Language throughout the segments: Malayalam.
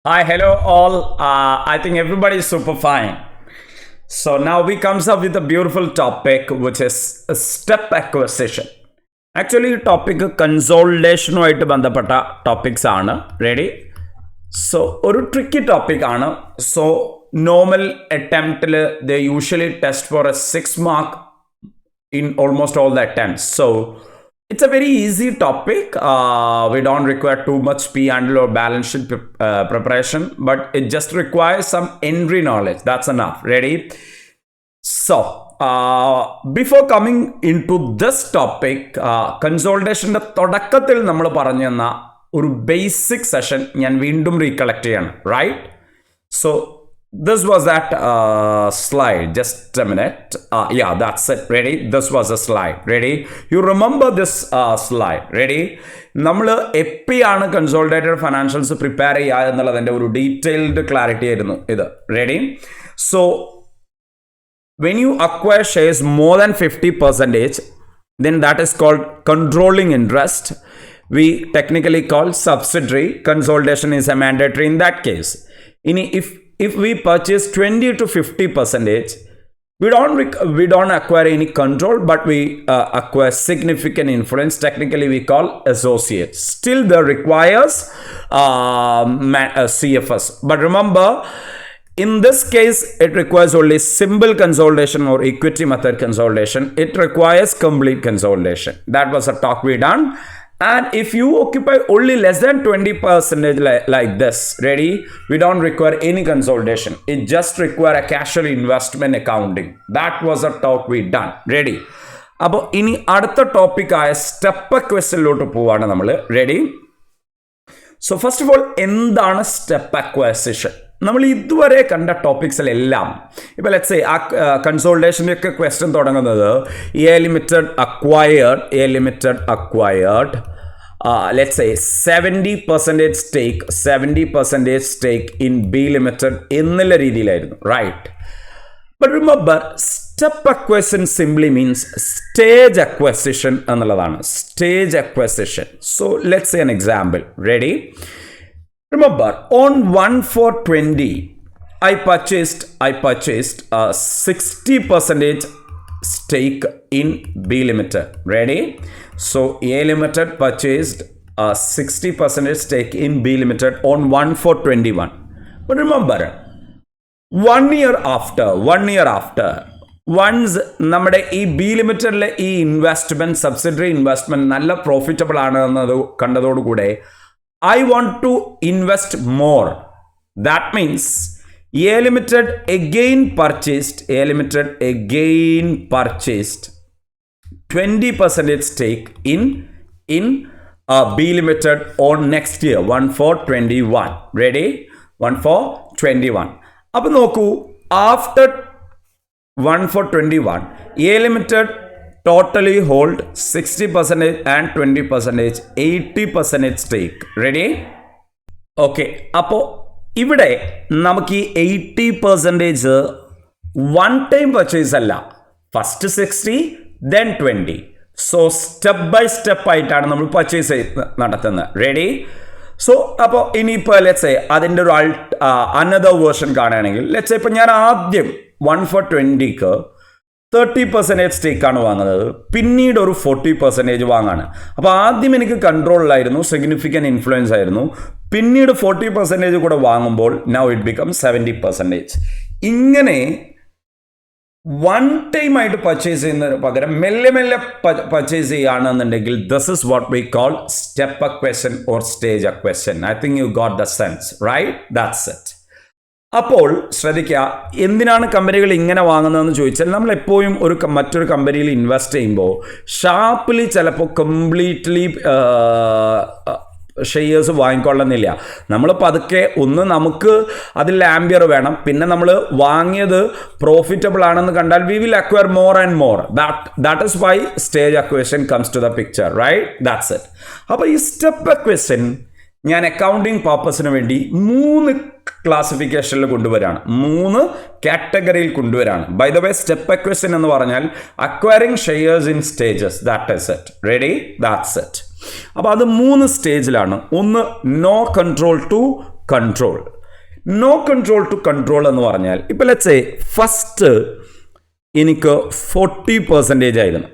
Hi, hello all. I think everybody is super fine. So now we comes up with a beautiful topic, which is a step acquisition. Actually, topic കൺസോൾട്ടേഷനുമായിട്ട് ബന്ധപ്പെട്ട ടോപ്പിക്സ് ആണ്. റെഡി? സോ ഒരു ട്രിക്കി ടോപ്പിക് ആണ്. സോ നോർമൽ അറ്റംപ്റ്റിൽ they usually test for a 6 mark in almost all the attempts. So it's a very easy topic. We don't require too much P handle or balance sheet preparation, but it just requires some entry knowledge. That's enough. Ready? So before coming into this topic, consolidation തുടക്കത്തിൽ നമ്മൾ പറഞ്ഞു തന്ന ഒരു ബേസിക് സെഷൻ ഞാൻ വീണ്ടും റീകളക്ട് ചെയ്യണം. Right? So this was that slide. Just a minute. Yeah, that's it. Ready? This was a slide. Ready? You remember this slide? Ready? നമ്മൾ എപ്പോഴാണ് കൺസോളിഡേറ്റഡ് ഫൈനാൻഷ്യൽസ് പ്രിപ്പയർ ചെയ്യുക എന്നുള്ളതിൻ്റെ ഒരു ഡീറ്റെയിൽഡ് ക്ലാരിറ്റി ആയിരുന്നു ഇത്. Ready? So when you acquire shares more than 50%, then that is called controlling interest. We technically call subsidiary. Consolidation is a mandatory in that case. If we purchase 20 to 50%, we don't acquire any control, but we acquire significant influence. Technically, we call associates. Still, there requires CFS. But remember, in this case, it requires only simple consolidation or equity method consolidation. It requires complete consolidation. That was a talk we done. And if you occupy only less than 20% like this, ready? We don't require any consolidation. It just require a casual investment accounting. That was a talk we done. Ready? അപ്പോൾ ഇനി അടുത്ത ടോപ്പിക്കായ സ്റ്റെപ്പ് അക്വസിഷനിലോട്ട് പോവാണ് നമ്മൾ. Ready? So first of all, എന്താണ് സ്റ്റെപ്പ് അക്വസിഷൻ? നമ്മൾ ഇതുവരെ കണ്ട ടോപ്പിക്സിലെല്ലാം ഇപ്പോൾ ലെറ്റ്സ് സേ കൺസോൾട്ടേഷൻ്റെ ഒക്കെ ക്വസ്റ്റ്യൻ തുടങ്ങുന്നത് A limited acquired let's say 70% stake in B Limited എന്നുള്ള രീതിയിലായിരുന്നു. Right? But remember, step acquisition simply means stage acquisition എന്നുള്ളതാണ്. Stage acquisition. So let's say an example. Ready? Remember, on 1/4/20, I purchased 60% stake in B Limited. Ready? So A Limited purchased 60% stake in B Limited on 1/4/21. But remember, one year after, once നമ്മുടെ ഈ ബി ലിമിറ്റഡിലെ ഈ ഇൻവെസ്റ്റ്മെന്റ്, സബ്സിഡറി ഇൻവെസ്റ്റ്മെന്റ് നല്ല പ്രോഫിറ്റബിൾ ആണ് എന്നത് കണ്ടതോടുകൂടെ I want to invest more. That means A Limited again purchased 20% stake in B Limited on next year 1/4/21. Ready? 1/4/21. അപ്പോൾ നോക്കൂ, after 1/4/21, A Limited totally hold 60% and 20%, 80% stake. Ready? Okay. അപ്പോൾ ഇവിടെ നമുക്ക് ഈ 80% വൺ ടൈം പർച്ചേസ് അല്ല. First 60, then 20. So step by step ആയിട്ടാണ് നമ്മൾ പർച്ചേസ് നടത്തുന്നത്. റെഡി? സോ അപ്പോൾ ഇനിയിപ്പോൾ ലെറ്റ്സ് സേ അതിൻ്റെ ഒരു അനദർ വേർഷൻ കാണുകയാണെങ്കിൽ, ലെറ്റ്സ് സേ ഇപ്പോൾ ഞാൻ ആദ്യം 1/4/20 30% സ്റ്റേക്കാണ് വാങ്ങുന്നത്, പിന്നീട് ഒരു 40% വാങ്ങാണ്. അപ്പോൾ ആദ്യം എനിക്ക് കൺട്രോളിലായിരുന്നു, സിഗ്നിഫിക്കൻറ്റ് ഇൻഫ്ലുവൻസ് ആയിരുന്നു. പിന്നീട് 40% കൂടെ വാങ്ങുമ്പോൾ നൗ ഇറ്റ് ബിക്കം 70%. ഇങ്ങനെ വൺ ടൈം ആയിട്ട് പർച്ചേസ് ചെയ്യുന്നതിന് പകരം മെല്ലെ മെല്ലെ പർച്ചേസ് ചെയ്യുകയാണെന്നുണ്ടെങ്കിൽ this is what we call step acquisition or stage acquisition. I think you got the sense. Right? That's it. അപ്പോൾ ശ്രദ്ധിക്കുക, എന്തിനാണ് കമ്പനികൾ ഇങ്ങനെ വാങ്ങുന്നതെന്ന് ചോദിച്ചാൽ, നമ്മൾ എപ്പോഴും മറ്റൊരു കമ്പനിയിൽ ഇൻവെസ്റ്റ് ചെയ്യുമ്പോൾ ഷാർപ്പ്ലി ചിലപ്പോൾ കംപ്ലീറ്റ്ലി ഷെയർസ് വാങ്ങിക്കൊള്ളുന്നില്ല. നമ്മൾ പതുക്കെ നമുക്ക് അതിൽ ആംബിയർ വേണം. പിന്നെ നമ്മൾ വാങ്ങിയത് പ്രോഫിറ്റബിൾ ആണെന്ന് കണ്ടാൽ we will acquire more and more. That is why stage acquisition comes to the picture. Right? That's it. അപ്പോൾ ഈ സ്റ്റെപ്പ് അക്വസിഷൻ ഞാൻ അക്കൗണ്ടിങ് പർപ്പസിന് വേണ്ടി 3 ക്ലാസിഫിക്കേഷനിൽ കൊണ്ടുവരാണ്, 3 കാറ്റഗറിയിൽ കൊണ്ടുവരാണ്. By the way, step acquisition എന്ന് പറഞ്ഞാൽ acquiring shares in stages. That is it. Ready? That's it. അപ്പോൾ അത് 3 സ്റ്റേജിലാണ്. ഒന്ന്, no control to control. No control to control എന്ന് പറഞ്ഞാൽ ഇപ്പോൾ ലെറ്റ്സ് സേ ഫസ്റ്റ് എനിക്ക് 40% ആയിരുന്നു,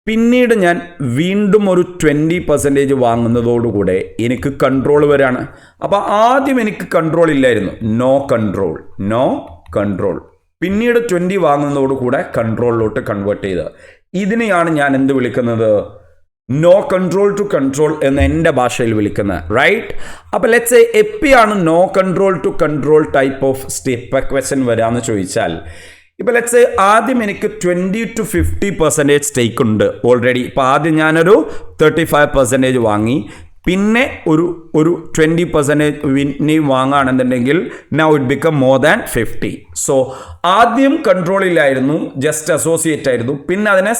പിന്നീട് ഞാൻ വീണ്ടും ഒരു 20% വാങ്ങുന്നതോടുകൂടെ എനിക്ക് കൺട്രോൾ വരാണ്. അപ്പോൾ ആദ്യം എനിക്ക് കൺട്രോൾ ഇല്ലായിരുന്നു, നോ കൺട്രോൾ. പിന്നീട് 20 വാങ്ങുന്നതോടുകൂടെ കൺട്രോളിലോട്ട് കൺവേർട്ട് ചെയ്ത്, ഇതിനെയാണ് ഞാൻ എന്ത് വിളിക്കുന്നത്, നോ കൺട്രോൾ ടു കൺട്രോൾ എന്ന് എൻ്റെ ഭാഷയിൽ വിളിക്കുന്നത്, റൈറ്റ്? അപ്പോൾ ലെറ്റ്സ് സേ എപ്പോഴാണ് no control to control type of step acquisition വരാമെന്ന് ചോദിച്ചാൽ, ഇപ്പോൾ ലെറ്റ്സ് സേ ആദ്യം എനിക്ക് 20 to 50% സ്റ്റേക്ക് ഉണ്ട് ഓൾറെഡി. ഇപ്പോൾ ആദ്യം ഞാനൊരു 35% വാങ്ങി, പിന്നെ ഒരു 20% വാങ്ങുകയാണെന്നുണ്ടെങ്കിൽ now it become more than 50. സോ ആദ്യം കൺട്രോളിലായിരുന്നു, ജസ്റ്റ് അസോസിയേറ്റ് ആയിരുന്നു, പിന്നെ അതിനെ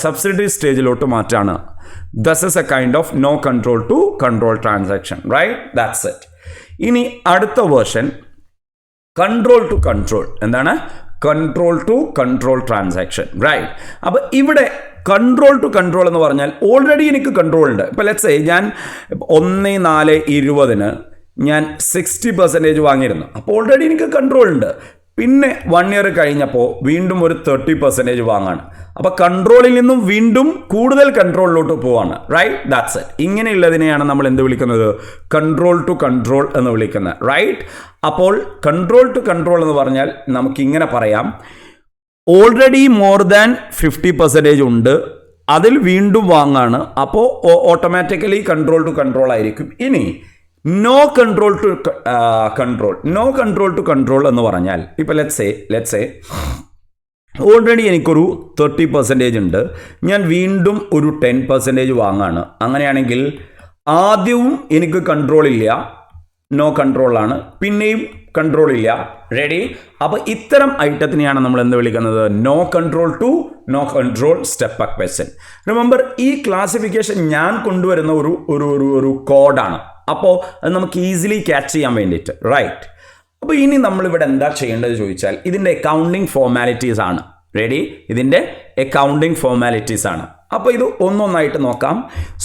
സബ്സിഡറി സ്റ്റേജിലോട്ട് മാറ്റാണ്. This is a kind of no control to control transaction, right? That's it. ഇനി അടുത്ത വേർഷൻ കൺട്രോൾ ടു കൺട്രോൾ. എന്താണ്? Control to control transaction, right? അപ്പോൾ ഇവിടെ കൺട്രോൾ ടു കൺട്രോൾ എന്ന് പറഞ്ഞാൽ ഓൾറെഡി എനിക്ക് കൺട്രോൾ ഉണ്ട്. ഇപ്പോൾ ലെറ്റ്സ് സേ ഞാൻ 1/4/20 ഞാൻ 60% വാങ്ങിയിരുന്നു, അപ്പോൾ ഓൾറെഡി എനിക്ക് കൺട്രോൾ ഉണ്ട്. പിന്നെ 1 year കഴിഞ്ഞപ്പോൾ വീണ്ടും ഒരു 30% വാങ്ങാണ്. അപ്പോൾ കൺട്രോളിൽ നിന്നും വീണ്ടും കൂടുതൽ കൺട്രോളിലോട്ട് പോവാണ്, റൈറ്റ്? That's it. ഇങ്ങനെയുള്ളതിനെയാണ് നമ്മൾ എന്ത് വിളിക്കുന്നത്, കൺട്രോൾ ടു കൺട്രോൾ എന്ന് വിളിക്കുന്നത്, റൈറ്റ്? അപ്പോൾ കൺട്രോൾ ടു കൺട്രോൾ എന്ന് പറഞ്ഞാൽ നമുക്കിങ്ങനെ പറയാം, ഓൾറെഡി മോർ ദാൻ 50% ഉണ്ട്, അതിൽ വീണ്ടും വാങ്ങാണ്, അപ്പോൾ ഓട്ടോമാറ്റിക്കലി കൺട്രോൾ ടു കൺട്രോൾ ആയിരിക്കും. ഇനി നോ കൺട്രോൾ ടു കൺട്രോൾ എന്ന് പറഞ്ഞാൽ ഇപ്പോൾ ലെറ്റ്സ് സേ ഓൾറെഡി എനിക്കൊരു 30% ഉണ്ട്, ഞാൻ വീണ്ടും ഒരു 10% വാങ്ങാണ്. അങ്ങനെയാണെങ്കിൽ ആദ്യവും എനിക്ക് കൺട്രോൾ ഇല്ല, നോ കൺട്രോളാണ്, പിന്നെയും കൺട്രോൾ ഇല്ല, റെഡി? അപ്പോൾ ഇത്തരം ഐറ്റത്തിനെയാണ് നമ്മൾ എന്ത് വിളിക്കുന്നത്, no control to no control step acquisition. Remember, ഈ ക്ലാസിഫിക്കേഷൻ ഞാൻ കൊണ്ടുവരുന്ന ഒരു കോഡാണ്. അപ്പോൾ അത് നമുക്ക് ഈസിലി ക്യാച്ച് ചെയ്യാൻ വേണ്ടിയിട്ട്, റൈറ്റ്? അപ്പോൾ ഇനി നമ്മളിവിടെ എന്താ ചെയ്യേണ്ടത് ചോദിച്ചാൽ, ഇതിൻ്റെ അക്കൗണ്ടിങ് ഫോർമാലിറ്റീസ് ആണ്, റെഡി? ഇതിൻ്റെ അക്കൗണ്ടിങ് ഫോർമാലിറ്റീസ് ആണ്. അപ്പോൾ ഇത് ഒന്നൊന്നായിട്ട് നോക്കാം.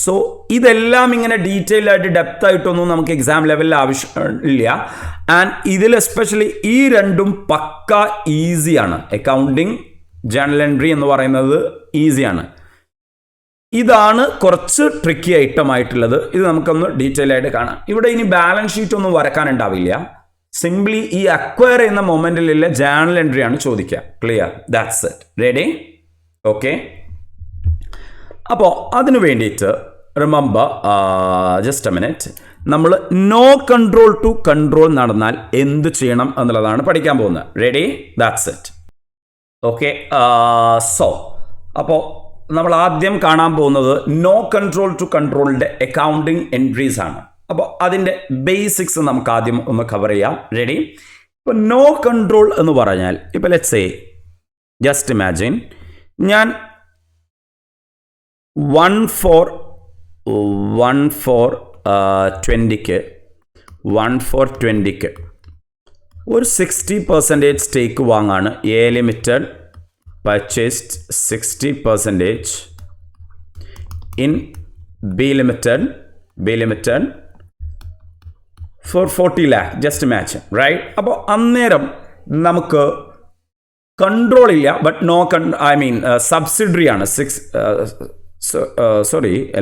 സോ ഇതെല്ലാം ഇങ്ങനെ ഡീറ്റെയിൽ ആയിട്ട് ഡെപ്ത് ആയിട്ടൊന്നും നമുക്ക് എക്സാം ലെവലിൽ ആവശ്യമില്ല. ആൻഡ് ഇതിൽ എസ്പെഷ്യലി ഈ രണ്ടും പക്ക ഈസിയാണ്. അക്കൗണ്ടിങ് ജേണൽ എൻട്രി എന്ന് പറയുന്നത് ഈസിയാണ്. ഇതാണ് കുറച്ച് ട്രിക്കി ഐറ്റം ആയിട്ടുള്ളത്. ഇത് നമുക്കൊന്ന് ഡീറ്റെയിൽ ആയിട്ട് കാണാം. ഇവിടെ ഇനി ബാലൻസ് ഷീറ്റ് ഒന്നും വരക്കാനുണ്ടാവില്ല. സിംപ്ലി ഈ അക്വയർ ചെയ്യുന്ന മൊമെന്റിലുള്ള ജേണൽ എൻട്രി ആണ് ചോദിക്കുക. Clear? That's it. Ready? Okay. അപ്പോൾ അതിനു വേണ്ടിയിട്ട് റിമെമ്പർ, ജസ്റ്റ് എ മിനിറ്റ്, നമ്മൾ നോ കൺട്രോൾ ടു കൺട്രോൾ നടന്നാൽ എന്ത് ചെയ്യണം എന്നുള്ളതാണ് പഠിക്കാൻ പോകുന്നത്. Ready? That's it. Okay. So അപ്പോൾ നമ്മൾ ആദ്യം കാണാൻ പോകുന്നത് നോ കൺട്രോൾ ടു കൺട്രോളിൻ്റെ അക്കൗണ്ടിങ് എൻട്രീസ് ആണ്. അപ്പോൾ അതിൻ്റെ ബേസിക്സ് നമുക്ക് ആദ്യം ഒന്ന് കവർ ചെയ്യാം. റെഡി? ഇപ്പോൾ നോ കൺട്രോൾ എന്ന് പറഞ്ഞാൽ, ഇപ്പോൾ ലെറ്റ്സ് സേ ജസ്റ്റ് ഇമാജിൻ ഞാൻ 1/4/20 ഒരു 60% സ്റ്റേക്ക് വാങ്ങാണ്. A limited purchased 60% in B Limited for 40 lakh. Just imagine, right? അപ്പോൾ അന്നേരം നമുക്ക് കൺട്രോൾ ഇല്ല, ബട്ട് സബ്സിഡറി ആണ്.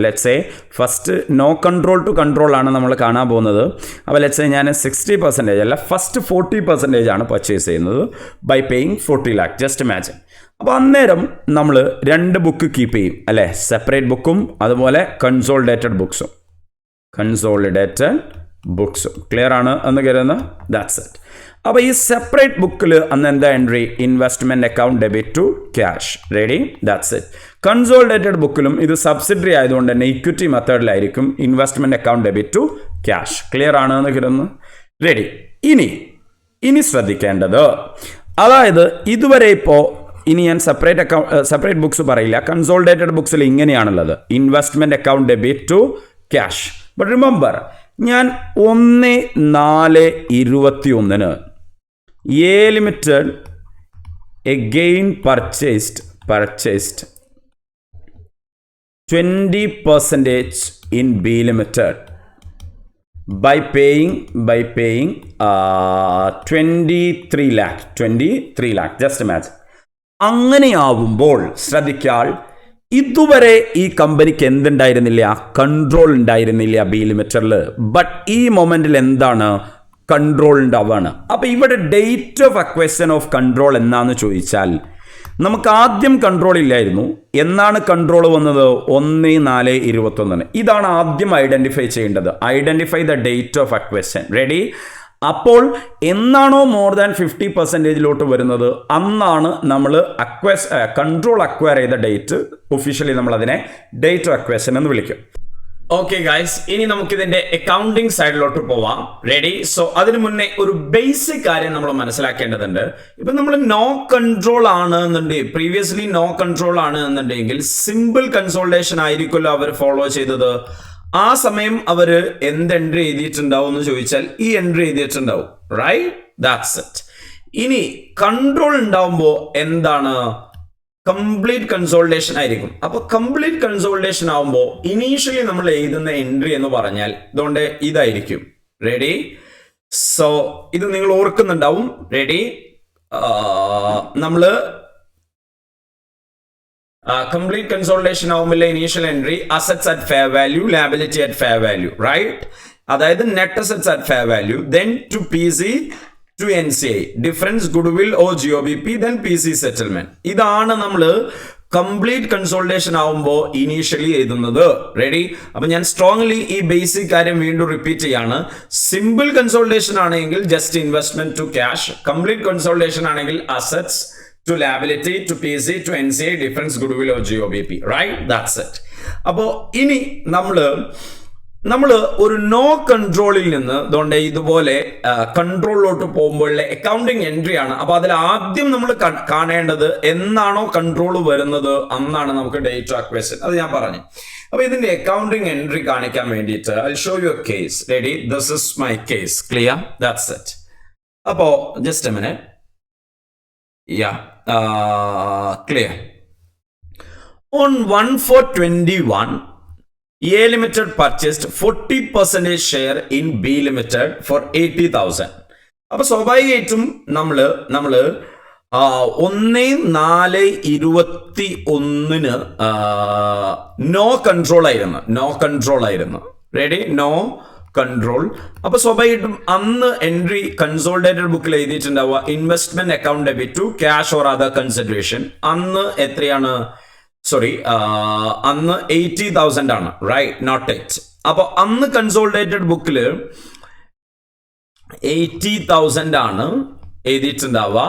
Let's say first no control to control ആണ് നമ്മൾ കാണാൻ പോകുന്നത്. അപ്പോൾ ലെറ്റ്സ് സേ ഞാൻ 60% അല്ല, ഫസ്റ്റ് 40% ആണ് പർച്ചേസ് ചെയ്യുന്നത് by paying 40 lakh. Just imagine. അപ്പോൾ അന്നേരം നമ്മൾ 2 ബുക്ക് കീപ്പ് ചെയ്യും, അല്ലേ? സെപ്പറേറ്റ് ബുക്കും അതുപോലെ കൺസോളിഡേറ്റഡ് ബുക്സും. ക്ലിയർ ആണ് എന്ന് കരുതുന്നു? That's it. അപ്പോൾ ഈ സെപ്പറേറ്റ് ബുക്കിൽ അന്ന് എന്താ entry? Investment account debit to cash. Ready? That's it. Consolidated ബുക്കിലും ഇത് സബ്സിഡറി ആയതുകൊണ്ട് തന്നെ ഇക്വിറ്റി മെത്തേഡിലായിരിക്കും. Investment account debit to cash. Clear ആണ് എന്ന് കരുതുന്നു? റെഡി. ഇനി ശ്രദ്ധിക്കേണ്ടത്, അതായത് ഇതുവരെ ഇപ്പോൾ ഇനി ഞാൻ സെപ്പറേറ്റ് ബുക്സ് പറയില്ല. കൺസോളിഡേറ്റഡ് ബുക്സിൽ ഇങ്ങനെയാണുള്ളത്, investment account debit to cash. But remember, ഞാൻ 1/4/21 A limited again purchased 20% in B Limited. by paying 23 lakh. Just imagine. അങ്ങനെയാവുമ്പോൾ ശ്രദ്ധിക്കാൾ, ഇതുവരെ ഈ കമ്പനിക്ക് എന്തുണ്ടായിരുന്നില്ല? കൺട്രോൾ ഉണ്ടായിരുന്നില്ല ബി ലിമിറ്റഡിൽ. ബട്ട് ഈ മൊമെന്റിൽ എന്താണ്? കൺട്രോൾ ഉണ്ടാവുകയാണ്. അപ്പൊ ഇവിടെ date of acquisition of control എന്നാന്ന് ചോദിച്ചാൽ, നമുക്ക് ആദ്യം കൺട്രോൾ ഇല്ലായിരുന്നു. എന്നാണ് കൺട്രോൾ വന്നത്? 1/4/21. ഇതാണ് ആദ്യം ഐഡന്റിഫൈ ചെയ്യേണ്ടത്. Identify the date of acquisition. Ready? അപ്പോൾ എന്നാണോ മോർ ദാൻ 50% വരുന്നത്, അന്നാണ് നമ്മൾ കൺട്രോൾ അക്വയർ ചെയ്ത ഡേറ്റ്. ഒഫീഷ്യലി നമ്മൾ അതിനെ ഡേറ്റ് ഓഫ് അക്വസിഷൻ എന്ന് വിളിക്കും. ഓക്കെ ഗൈസ്, ഇനി നമുക്കിതിന്റെ അക്കൗണ്ടിങ് സൈഡിലോട്ട് പോവാം. റെഡി? സോ അതിനു മുന്നേ ഒരു ബേസിക് കാര്യം നമ്മൾ മനസ്സിലാക്കേണ്ടതുണ്ട്. ഇപ്പൊ നമ്മൾ നോ കൺട്രോൾ ആണ് എന്നുണ്ടെങ്കിൽ, പ്രീവിയസ്ലി നോ കൺട്രോൾ ആണ് എന്നുണ്ടെങ്കിൽ സിമ്പിൾ കൺസോൾട്ടേഷൻ ആയിരിക്കുമല്ലോ അവർ ഫോളോ ചെയ്തത്. ആ സമയം അവര് എന്ത് എൻട്രി എഴുതിയിട്ടുണ്ടാവും എന്ന് ചോദിച്ചാൽ ഈ എൻട്രി എഴുതിയിട്ടുണ്ടാവും. റൈറ്റ്? That's it. ഇനി കൺട്രോൾ ഉണ്ടാവുമ്പോൾ എന്താണ്? കംപ്ലീറ്റ് കൺസോൾട്ടേഷൻ ആയിരിക്കും. അപ്പൊ കംപ്ലീറ്റ് കൺസോൾട്ടേഷൻ ആവുമ്പോൾ ഇനീഷ്യലി നമ്മൾ എഴുതുന്ന എൻട്രി എന്ന് പറഞ്ഞാൽ ഇതുകൊണ്ട് ഇതായിരിക്കും. റെഡി? സോ ഇത് നിങ്ങൾ ഓർക്കുന്നുണ്ടാവും. റെഡി? നമ്മള് കംപ്ലീറ്റ് കൺസോൾട്ടേഷൻ ആവുമ്പോൾ initial entry assets at fair value, liability at fair value. Right? അതായത് net assets at fair value, then to PC to NCI, difference goodwill or GOBP, then PC settlement. ഇതാണ് നമ്മൾ കംപ്ലീറ്റ് കൺസോൾട്ടേഷൻ ആവുമ്പോൾ ഇനീഷ്യലി എഴുതുന്നത്. റെഡി? അപ്പൊ ഞാൻ സ്ട്രോങ്ലി ഈ ബേസിക് കാര്യം വീണ്ടും റിപ്പീറ്റ് ചെയ്യാണ്. സിമ്പിൾ കൺസോൾട്ടേഷൻ ആണെങ്കിൽ just investment to cash. Complete consultation ആണെങ്കിൽ assets to liability, to PC, to NCI, difference goodwill or GOBP. Right? That's it. അപ്പോൾ ഇനി നമ്മൾ ഒരു നോ കൺട്രോളിൽ നിന്ന് അതുകൊണ്ട് ഇതുപോലെ കൺട്രോളിലോട്ട് പോകുമ്പോഴുള്ള അക്കൗണ്ടിങ് എൻട്രി ആണ്. അപ്പൊ അതിൽ ആദ്യം നമ്മൾ കാണേണ്ടത് എന്നാണോ കൺട്രോൾ വരുന്നത് അന്നാണ് നമുക്ക് ഡേറ്റ് ഓഫ് അക്വസിഷൻ. അത് ഞാൻ പറഞ്ഞു. അപ്പൊ ഇതിന്റെ അക്കൗണ്ടിങ് എൻട്രി കാണിക്കാൻ വേണ്ടിയിട്ട് I show you a case. Ready? This is my case. Clear? That's it. അപ്പോ just a minute. Clear. On 1/4/21, A Limited purchased 40% share in B Limited for 80,000. അപ്പൊ സ്വാഭാവികമായിട്ടും നമ്മള് 1/4/21 നോ കൺട്രോൾ ആയിരുന്നു. റെഡി? No control. അപ്പൊ സ്വാഭാവികമായിട്ടും അന്ന് എൻട്രി കൺസോൾട്ടേറ്റഡ് ബുക്കിൽ എഴുതിയിട്ടുണ്ടാവുക investment account debit to cash or other consideration. അന്ന് എത്രയാണ്? അന്ന് 80,000 ആണ്. റൈറ്റ്? Note it. അപ്പൊ അന്ന് കൺസോൾട്ടേറ്റഡ് ബുക്കിൽ 80,000 ആണ് എഴുതിയിട്ടുണ്ടാവുക.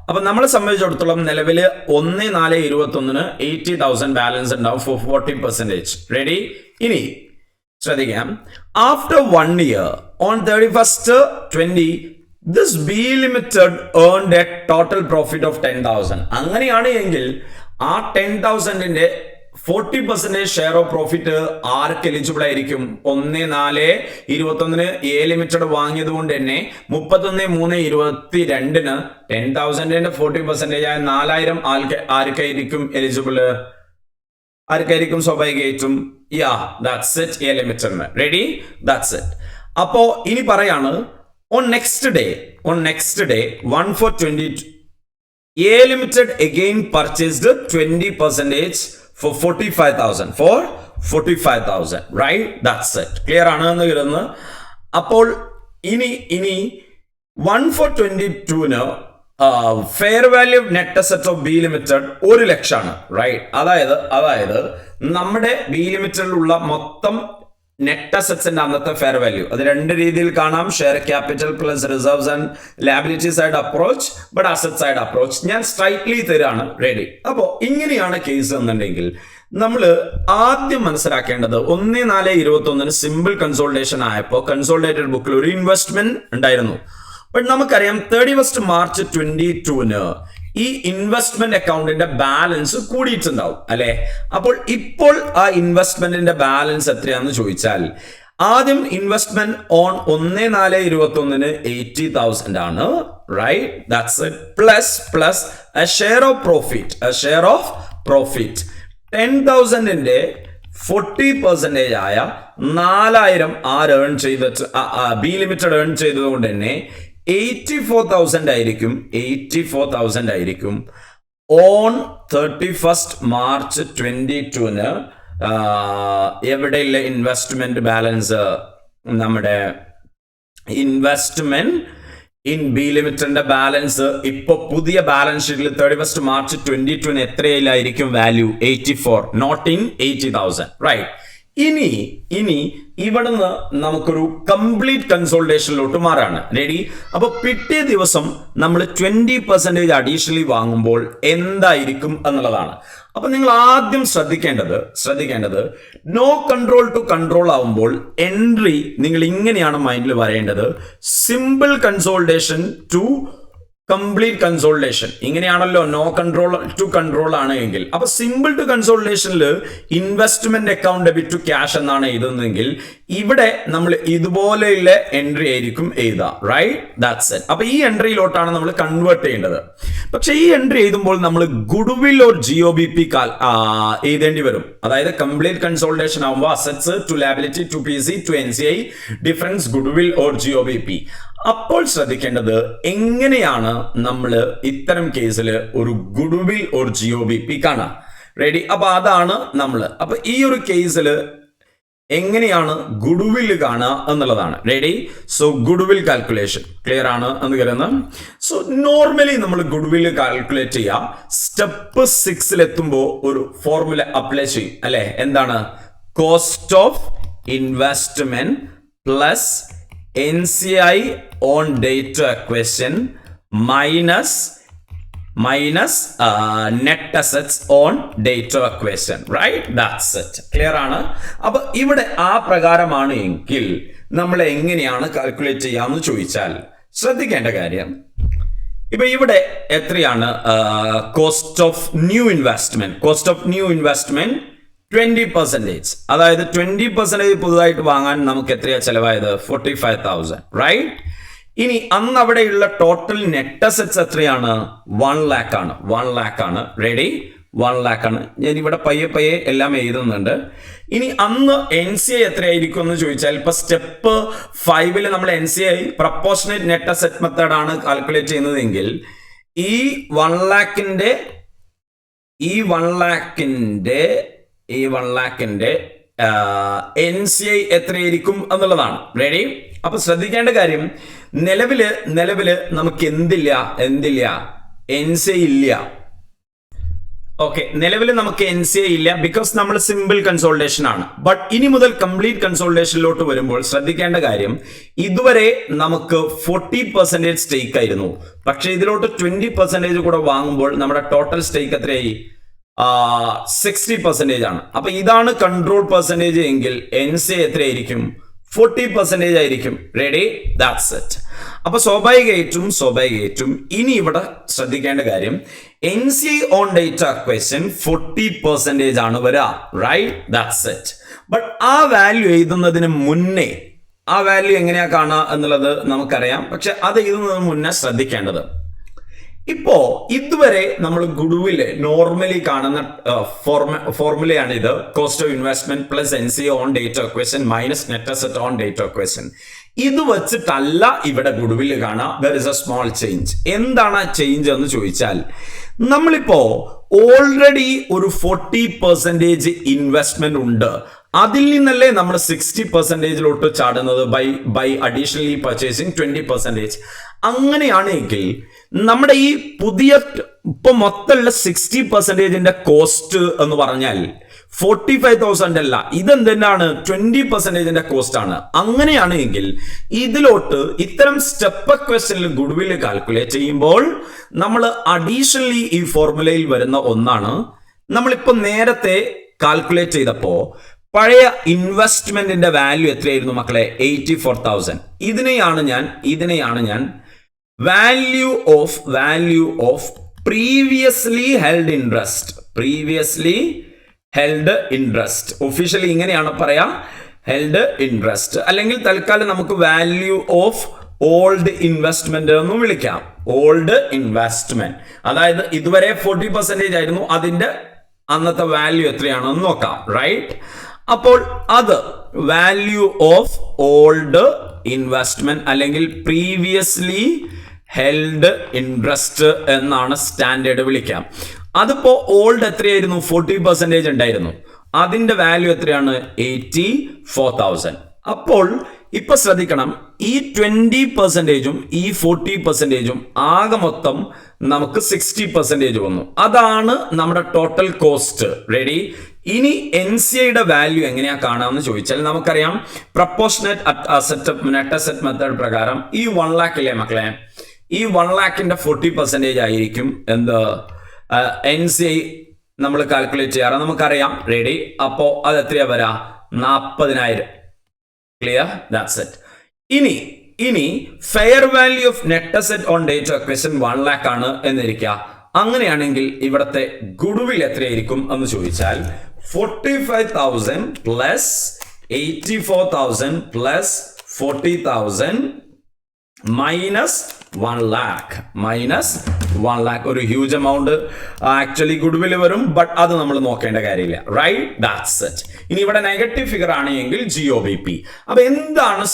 അപ്പൊ നമ്മളെ സംബന്ധിച്ചിടത്തോളം നിലവില് 1/4/21 80,000 ബാലൻസ് ഉണ്ടാവും ഫോർ 40%. റെഡി? ഇനി ശ്രദ്ധിക്കാം. After 1 year on 31/20 this B Limited earned a total profit of 10,000. അങ്ങനെയാണ് എങ്കിൽ ആ 10,000ന്റെ 40% share of profit arc eligible ആയിരിക്കും? 1/4/21 A Limited വാങ്ങിയത് കൊണ്ട് തന്നെ 31/3/22 10,000ന്റെ 40% ആയ 4,000 ആർക്കായിരിക്കും എലിജിബിള്? ആർക്കായിരിക്കും സ്വാഭാവികമായിട്ടും? That's it. A Limited. Ready? That's it. അപ്പോ ഇനി പറയാണ് on next day 1/4/22 A Limited again purchased 20% for 45,000. Right? That's it. Clear ആണ് എന്ന് കരുതുന്നു. അപ്പോൾ ഇനി 1/4/22 fair value net asset of B limited 1 ലക്ഷമാണ്. റൈറ്റ്? അതായത് നമ്മുടെ ബി ലിമിറ്റഡിലുള്ള മൊത്തം നെറ്റ് അസറ്റ്സിന്റെ അന്നത്തെ ഫെയർ വാല്യൂ അത് രണ്ട് രീതിയിൽ കാണാം. Share capital plus reserves and liability side approach, but asset side approach ഞാൻ സ്ട്രൈറ്റ്ലി തരാണ്. റെഡി? അപ്പോൾ ഇങ്ങനെയാണ് കേസ് എന്നുണ്ടെങ്കിൽ നമ്മൾ ആദ്യം മനസ്സിലാക്കേണ്ടത് 1/4/21 സിമ്പിൾ കൺസോൾട്ടേഷൻ ആയപ്പോൾ കൺസോൾട്ടേറ്റഡ് ബുക്കിൽ ഒരു ഇൻവെസ്റ്റ്മെന്റ് ഉണ്ടായിരുന്നു. ബട്ട് നമുക്കറിയാം 31 March 2022 ഈ ഇൻവെസ്റ്റ്മെന്റ് അക്കൗണ്ടിന്റെ ബാലൻസ് കൂടിയിട്ടുണ്ടാവും അല്ലെ? അപ്പോൾ ഇപ്പോൾ ആ ഇൻവെസ്റ്റ്മെന്റിന്റെ ബാലൻസ് എത്രയാണെന്ന് ചോദിച്ചാൽ ആദ്യം ഇൻവെസ്റ്റ്മെന്റ് ഓൺ 1/4/21 80,000 ആണ്. Right? That's it. Plus a share of profit 10,000ന്റെ 40% ആയ 4000 ആര് ഏൺ ചെയ്തിട്ട് ബി ലിമിറ്റഡ് ഏൺ ചെയ്തത് കൊണ്ട് തന്നെ 84,000 ആയിരിക്കും ഓൺ 31st March 2022 എവിടെയുള്ള ഇൻവെസ്റ്റ്മെന്റ് ബാലൻസ് നമ്മുടെ ഇൻവെസ്റ്റ്മെന്റ് ഇൻ ബി ലിമിറ്റഡിന്റെ ബാലൻസ് ഇപ്പൊ പുതിയ ബാലൻസ് ഷീറ്റിൽ 31st March 2022 എത്രയിലായിരിക്കും വാല്യൂ 84, നോട്ട് ഇൻ 80,000, റൈറ്റ്. ഇനി ഇവിടുന്ന് നമുക്കൊരു കംപ്ലീറ്റ് കൺസോൾട്ടേഷനിലോട്ട് മാറാണ്. റെഡി? അപ്പൊ പിറ്റേ ദിവസം നമ്മൾ 20% അഡീഷണലി വാങ്ങുമ്പോൾ എന്തായിരിക്കും എന്നുള്ളതാണ്. അപ്പൊ നിങ്ങൾ ആദ്യം ശ്രദ്ധിക്കേണ്ടത് നോ കൺട്രോൾ ടു കൺട്രോൾ ആവുമ്പോൾ എൻട്രി നിങ്ങൾ ഇങ്ങനെയാണ് മൈൻഡിൽ വരേണ്ടത്. Simple consolidation to complete consolidation ഇങ്ങനെയാണല്ലോ. നോ കൺട്രോൾ ടു കൺട്രോൾ ആണ് എങ്കിൽ അപ്പൊ സിമ്പിൾ ടു കൺസോൾട്ടേഷനിൽ investment account debit to cash എന്നാണ് എഴുതുന്നതെങ്കിൽ ഇവിടെ നമ്മൾ ഇതുപോലെയുള്ള എൻട്രി ആയിരിക്കും എഴുതുക, റൈറ്റ്? That's it. അപ്പൊ ഈ എൻട്രിയിലോട്ടാണ് നമ്മൾ കൺവേർട്ട് ചെയ്യേണ്ടത്. പക്ഷെ ഈ എൻട്രി എഴുതുമ്പോൾ നമ്മൾ ഗുഡ്വിൽ ഓർ GOBP എഴുതേണ്ടി വരും. അതായത് കംപ്ലീറ്റ് കൺസോൾട്ടേഷൻ ആകുമ്പോൾ assets to liability to PC to NCI difference goodwill or GOBP. അപ്പോൾ ശ്രദ്ധിക്കേണ്ടത് എങ്ങനെയാണ് നമ്മൾ ഇത്തരം കേസിൽ ഒരു ഗുഡ്വിൽ ഓർ GOBP കാണാം. റെഡി? അപ്പൊ അതാണ് നമ്മൾ അപ്പൊ ഈ ഒരു കേസിൽ എങ്ങനെയാണ് ഗുഡ്വിൽ കാണുക എന്നുള്ളതാണ്. Ready? So goodwill calculation clear ആണ് എന്ന് കരുതുന്നത്. സോ നോർമലി നമ്മൾ ഗുഡ്വിൽ കാൽക്കുലേറ്റ് ചെയ്യാം. സ്റ്റെപ്പ് 6 എത്തുമ്പോൾ ഒരു ഫോർമുല അപ്ലൈ ചെയ്യും അല്ലെ? എന്താണ്? Cost of investment plus NCI on date to acquisition minus net assets on date to acquisition, right? That's it. Clear ആണ്? അപ്പൊ ഇവിടെ ആ പ്രകാരമാണ് എങ്കിൽ നമ്മൾ എങ്ങനെയാണ് കാൽക്കുലേറ്റ് ചെയ്യാമെന്ന് ചോദിച്ചാൽ ശ്രദ്ധിക്കേണ്ട കാര്യം ഇപ്പൊ ഇവിടെ എത്രയാണ് കോസ്റ്റ് ഓഫ് ന്യൂ ഇൻവെസ്റ്റ്മെന്റ് 20%. അതായത് 20% പുതുതായിട്ട് വാങ്ങാൻ നമുക്ക് എത്രയാ ചെലവായത്? 45,000, റൈറ്റ്? ഇനി അന്ന് അവിടെയുള്ള ടോട്ടൽ നെറ്റ് അസറ്റ്സ് എത്രയാണ്? 1 lakh ആണ്. റെഡി? 1 lakh ആണ്. ഞാൻ ഇവിടെ പയ്യെ എല്ലാം എഴുതുന്നുണ്ട്. ഇനി അന്ന് NCI എത്രയായിരിക്കും എന്ന് ചോദിച്ചാൽ ഇപ്പൊ സ്റ്റെപ്പ് 5 നമ്മൾ NCI proportionate net asset method ആണ് കാൽക്കുലേറ്റ് ചെയ്യുന്നതെങ്കിൽ ഈ 1 lakhന്റെ NCI എത്രയായിരിക്കും എന്നുള്ളതാണ്. റെഡി? അപ്പൊ ശ്രദ്ധിക്കേണ്ട കാര്യം നിലവില് നമുക്ക് എന്തില്ല NCI ഇല്ല. ഓക്കെ, നിലവിൽ നമുക്ക് NCI ഇല്ല ബിക്കോസ് നമ്മൾ സിമ്പിൾ കൺസോൾട്ടേഷൻ ആണ്. ബട്ട് ഇനി മുതൽ കംപ്ലീറ്റ് കൺസോൾട്ടേഷനിലോട്ട് വരുമ്പോൾ ശ്രദ്ധിക്കേണ്ട കാര്യം ഇതുവരെ നമുക്ക് 40% സ്റ്റേക്ക് ആയിരുന്നു. പക്ഷെ ഇതിലോട്ട് 20% കൂടെ വാങ്ങുമ്പോൾ നമ്മുടെ ടോട്ടൽ സ്റ്റേക്ക് എത്രയായി? 60% ആണ്. അപ്പൊ ഇതാണ് കൺട്രോൾ പെർസെന്റേജ് എങ്കിൽ NCI എത്രയായിരിക്കും? 40% ആയിരിക്കും. റെഡി? That's it. അപ്പൊ സ്വാഭാവികമായിട്ടും ഇനി ഇവിടെ ശ്രദ്ധിക്കേണ്ട കാര്യം NCI ഓൺ ഡേറ്റ അക്വസിഷൻ 40% ആണ് വരിക, റൈറ്റ്? That's it. ബട്ട് ആ വാല്യൂ എഴുതുന്നതിന് മുന്നേ ആ വാല്യൂ എങ്ങനെയാ കാണുക എന്നുള്ളത് നമുക്കറിയാം. പക്ഷെ അത് എഴുതുന്നതിന് മുന്നേ ശ്രദ്ധിക്കേണ്ടത് ഇപ്പോ ഇതുവരെ നമ്മൾ ഗുഡ്വില് നോർമലി കാണുന്ന ഫോർമുലയാണ് ഇത്. Cost of investment plus NCI on date acquisition minus net asset on date acquisition. ഇത് വെച്ചിട്ടല്ല ഇവിടെ ഗുഡ്വില് കാണാം. There is A small change. എന്താണ് ആ ചേഞ്ച് എന്ന് ചോദിച്ചാൽ നമ്മളിപ്പോ ഓൾറെഡി ഒരു 40% ഇൻവെസ്റ്റ്മെന്റ് ഉണ്ട്. അതിൽ നിന്നല്ലേ നമ്മൾ 60%ലോട്ട് ചാടുന്നത് ബൈ അഡീഷണലി പർച്ചേസിങ് 20%. അങ്ങനെയാണെങ്കിൽ നമ്മുടെ ഈ പുതിയ ഇപ്പൊ മൊത്തമുള്ള 60%ന്റെ കോസ്റ്റ് എന്ന് പറഞ്ഞാൽ 45,000 അല്ല, ഇതെന്താണ് 20%ന്റെ കോസ്റ്റ് ആണ്. അങ്ങനെയാണ് എങ്കിൽ ഇതിലോട്ട് ഇത്തരം സ്റ്റെപ്പ് ക്വസ്റ്റനിൽ ഗുഡ്വിൽ കാൽക്കുലേറ്റ് ചെയ്യുമ്പോൾ നമ്മൾ അഡീഷണലി ഈ ഫോർമുലയിൽ വരുന്ന ഒന്നാണ്. നമ്മളിപ്പോ നേരത്തെ കാൽക്കുലേറ്റ് ചെയ്തപ്പോ പഴയ ഇൻവെസ്റ്റ്മെന്റിന്റെ വാല്യൂ എത്രയായിരുന്നു മക്കളെ? 84,000. ഇതിനെയാണ് ഞാൻ value of previously held interest officially ഇങ്ങനെയാണ് പറയാ, ഹെൽഡ് ഇൻട്രസ്റ്റ്. അല്ലെങ്കിൽ തൽക്കാലം നമുക്ക് വാല്യൂ ഓഫ് ഓൾഡ് ഇൻവെസ്റ്റ്മെന്റ് എന്നും വിളിക്കാം. ഓൾഡ് ഇൻവെസ്റ്റ്മെന്റ് അതായത് ഇതുവരെ 40% ആയിരുന്നു, അതിന്റെ അന്നത്തെ വാല്യൂ എത്രയാണെന്ന് നോക്കാം, റൈറ്റ്? അപ്പോൾ അത് വാല്യൂ ഓഫ് ഓൾഡ് ഇൻവെസ്റ്റ്മെന്റ് അല്ലെങ്കിൽ പ്രീവിയസ്ലി ഹെൽഡ് ഇൻട്രസ്റ്റ് എന്നാണ് സ്റ്റാൻഡേർഡ് വിളിക്കാം. അതിപ്പോ ഓൾഡ് എത്രയായിരുന്നു? 40% ഉണ്ടായിരുന്നു. അതിന്റെ വാല്യൂ എത്രയാണ്? 84,000. അപ്പോൾ ഇപ്പൊ ശ്രദ്ധിക്കണം, ഈ 20%ഉം ഈ 40%ഉം ആകെ മൊത്തം നമുക്ക് 60% വന്നു. അതാണ് നമ്മുടെ ടോട്ടൽ കോസ്റ്റ്. റെഡി? ഇനി NCIയുടെ വാല്യൂ എങ്ങനെയാ കാണാമെന്ന് ചോദിച്ചാൽ നമുക്കറിയാം, പ്രപ്പോർഷനേറ്റ് നെറ്റ് അസറ്റ് മെത്തേഡ് പ്രകാരം ഈ 1 lakh ഇല്ലേ മക്കളെ, ഈ 1 lakhന്റെ 40% ആയിരിക്കും എന്ത് NCI നമ്മൾ കാൽക്കുലേറ്റ് ചെയ്യാറ്, നമുക്കറിയാം. റെഡി? അപ്പോ അത് എത്രയാ വരാ? 40,000. ക്ലിയർ? That's it. ഇനി fair value of net asset on date of acquisition 1 lakh ആണ് എന്നിരിക്കുക. അങ്ങനെയാണെങ്കിൽ ഇവിടത്തെ ഗുഡ്വിൽ എത്രയായിരിക്കും എന്ന് ചോദിച്ചാൽ 45,000 പ്ലസ് 84,000 പ്ലസ് 40,000 മൈനസ് 1 lakh. ഒരു ഹ്യൂജ് എമൗണ്ട് ആക്ച്വലി ഗുഡ്വിൽ വരും, ബട്ട് അത് നമ്മൾ നോക്കേണ്ട കാര്യമില്ല, റൈറ്റ്? That's it. ഇനി ഇവിടെ നെഗറ്റീവ് ഫിഗർ ആണെങ്കിൽ GOBP. അപ്പൊ എന്താണ്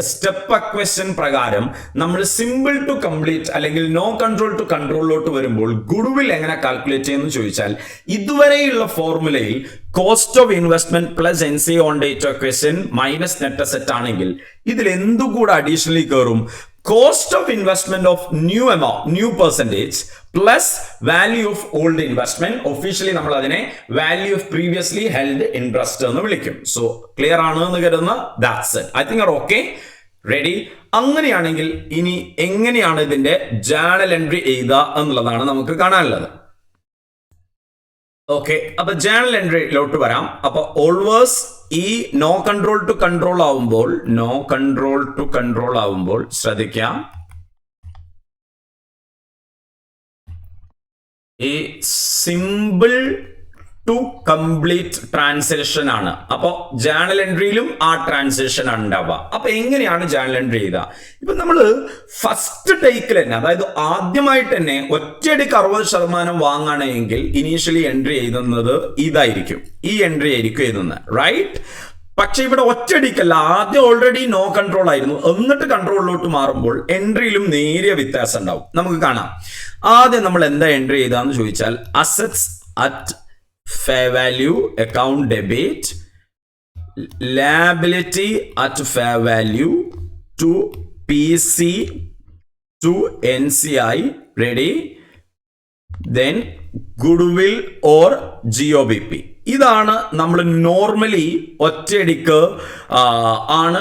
സ്റ്റെപ്പ് അക്വഷൻ പ്രകാരം നമ്മൾ സിമ്പിൾ ടു കംപ്ലീറ്റ് അല്ലെങ്കിൽ നോ കൺട്രോൾ ടു കൺട്രോളിലോട്ട് വരുമ്പോൾ ഗുഡ്വിൽ എങ്ങനെ കാൽക്കുലേറ്റ് ചെയ്യുന്നു ചോദിച്ചാൽ, ഇതുവരെയുള്ള ഫോർമുലയിൽ cost of investment plus NCI on date of acquisition minus net asset ആണെങ്കിൽ ഇതിൽ എന്തുകൂടെ അഡീഷണലി കയറും? Cost of investment of new percentage plus value of old investment. Officially നമ്മൾ അതിനെ value of previously held interest എന്ന് വിളിക്കും. സോ ക്ലിയർ ആണ് എന്ന് കരുതുന്ന? That's it. I think are okay. Ready? അങ്ങനെയാണെങ്കിൽ ഇനി എങ്ങനെയാണ് ഇതിന്റെ ജേണൽ എൻട്രി എഴുതുക എന്നുള്ളതാണ് നമുക്ക് കാണാനുള്ളത്. ഓക്കെ, അപ്പൊ ജേണൽ എൻട്രിയിലോട്ട് വരാം. അപ്പൊ ഓൾവേസ് ഈ നോ കൺട്രോൾ ടു കൺട്രോൾ ആവുമ്പോൾ ശ്രദ്ധിക്കാം, ഈ സിമ്പിൾ ടു കംപ്ലീറ്റ് ട്രാൻസാക്ഷൻ ആണ്. അപ്പൊ ജേണൽ എൻട്രിയിലും ആ ട്രാൻസാക്ഷൻ ആണ് ഉണ്ടാവുക. അപ്പൊ എങ്ങനെയാണ് ജേണൽ എൻട്രി ചെയ്യുക? ഇപ്പൊ നമ്മള് ഫസ്റ്റ് ടേക്കിൽ തന്നെ, അതായത് ആദ്യമായിട്ട് തന്നെ ഒറ്റയടിക്ക് 60% വാങ്ങുകയാണെങ്കിൽ ഇനീഷ്യലി എൻട്രി എഴുതുന്നത് ഇതായിരിക്കും, ഈ എൻട്രി ആയിരിക്കും എഴുതുന്നത്, റൈറ്റ്? പക്ഷെ ഇവിടെ ഒറ്റയടിക്കല്ല, ആദ്യം ഓൾറെഡി നോ കൺട്രോൾ ആയിരുന്നു, എന്നിട്ട് കൺട്രോളിലോട്ട് മാറുമ്പോൾ എൻട്രിയിലും നേരിയ വ്യത്യാസം ഉണ്ടാവും. നമുക്ക് കാണാം. ആദ്യം നമ്മൾ എന്താ എൻട്രി ചെയ്താന്ന് ചോദിച്ചാൽ, assets at fair value account debit, liability at fair value to PC to NCI. Ready? Then goodwill or GOBP. ഇതാണ് നമ്മൾ നോർമലി ഒറ്റയടിക്ക് ആണ്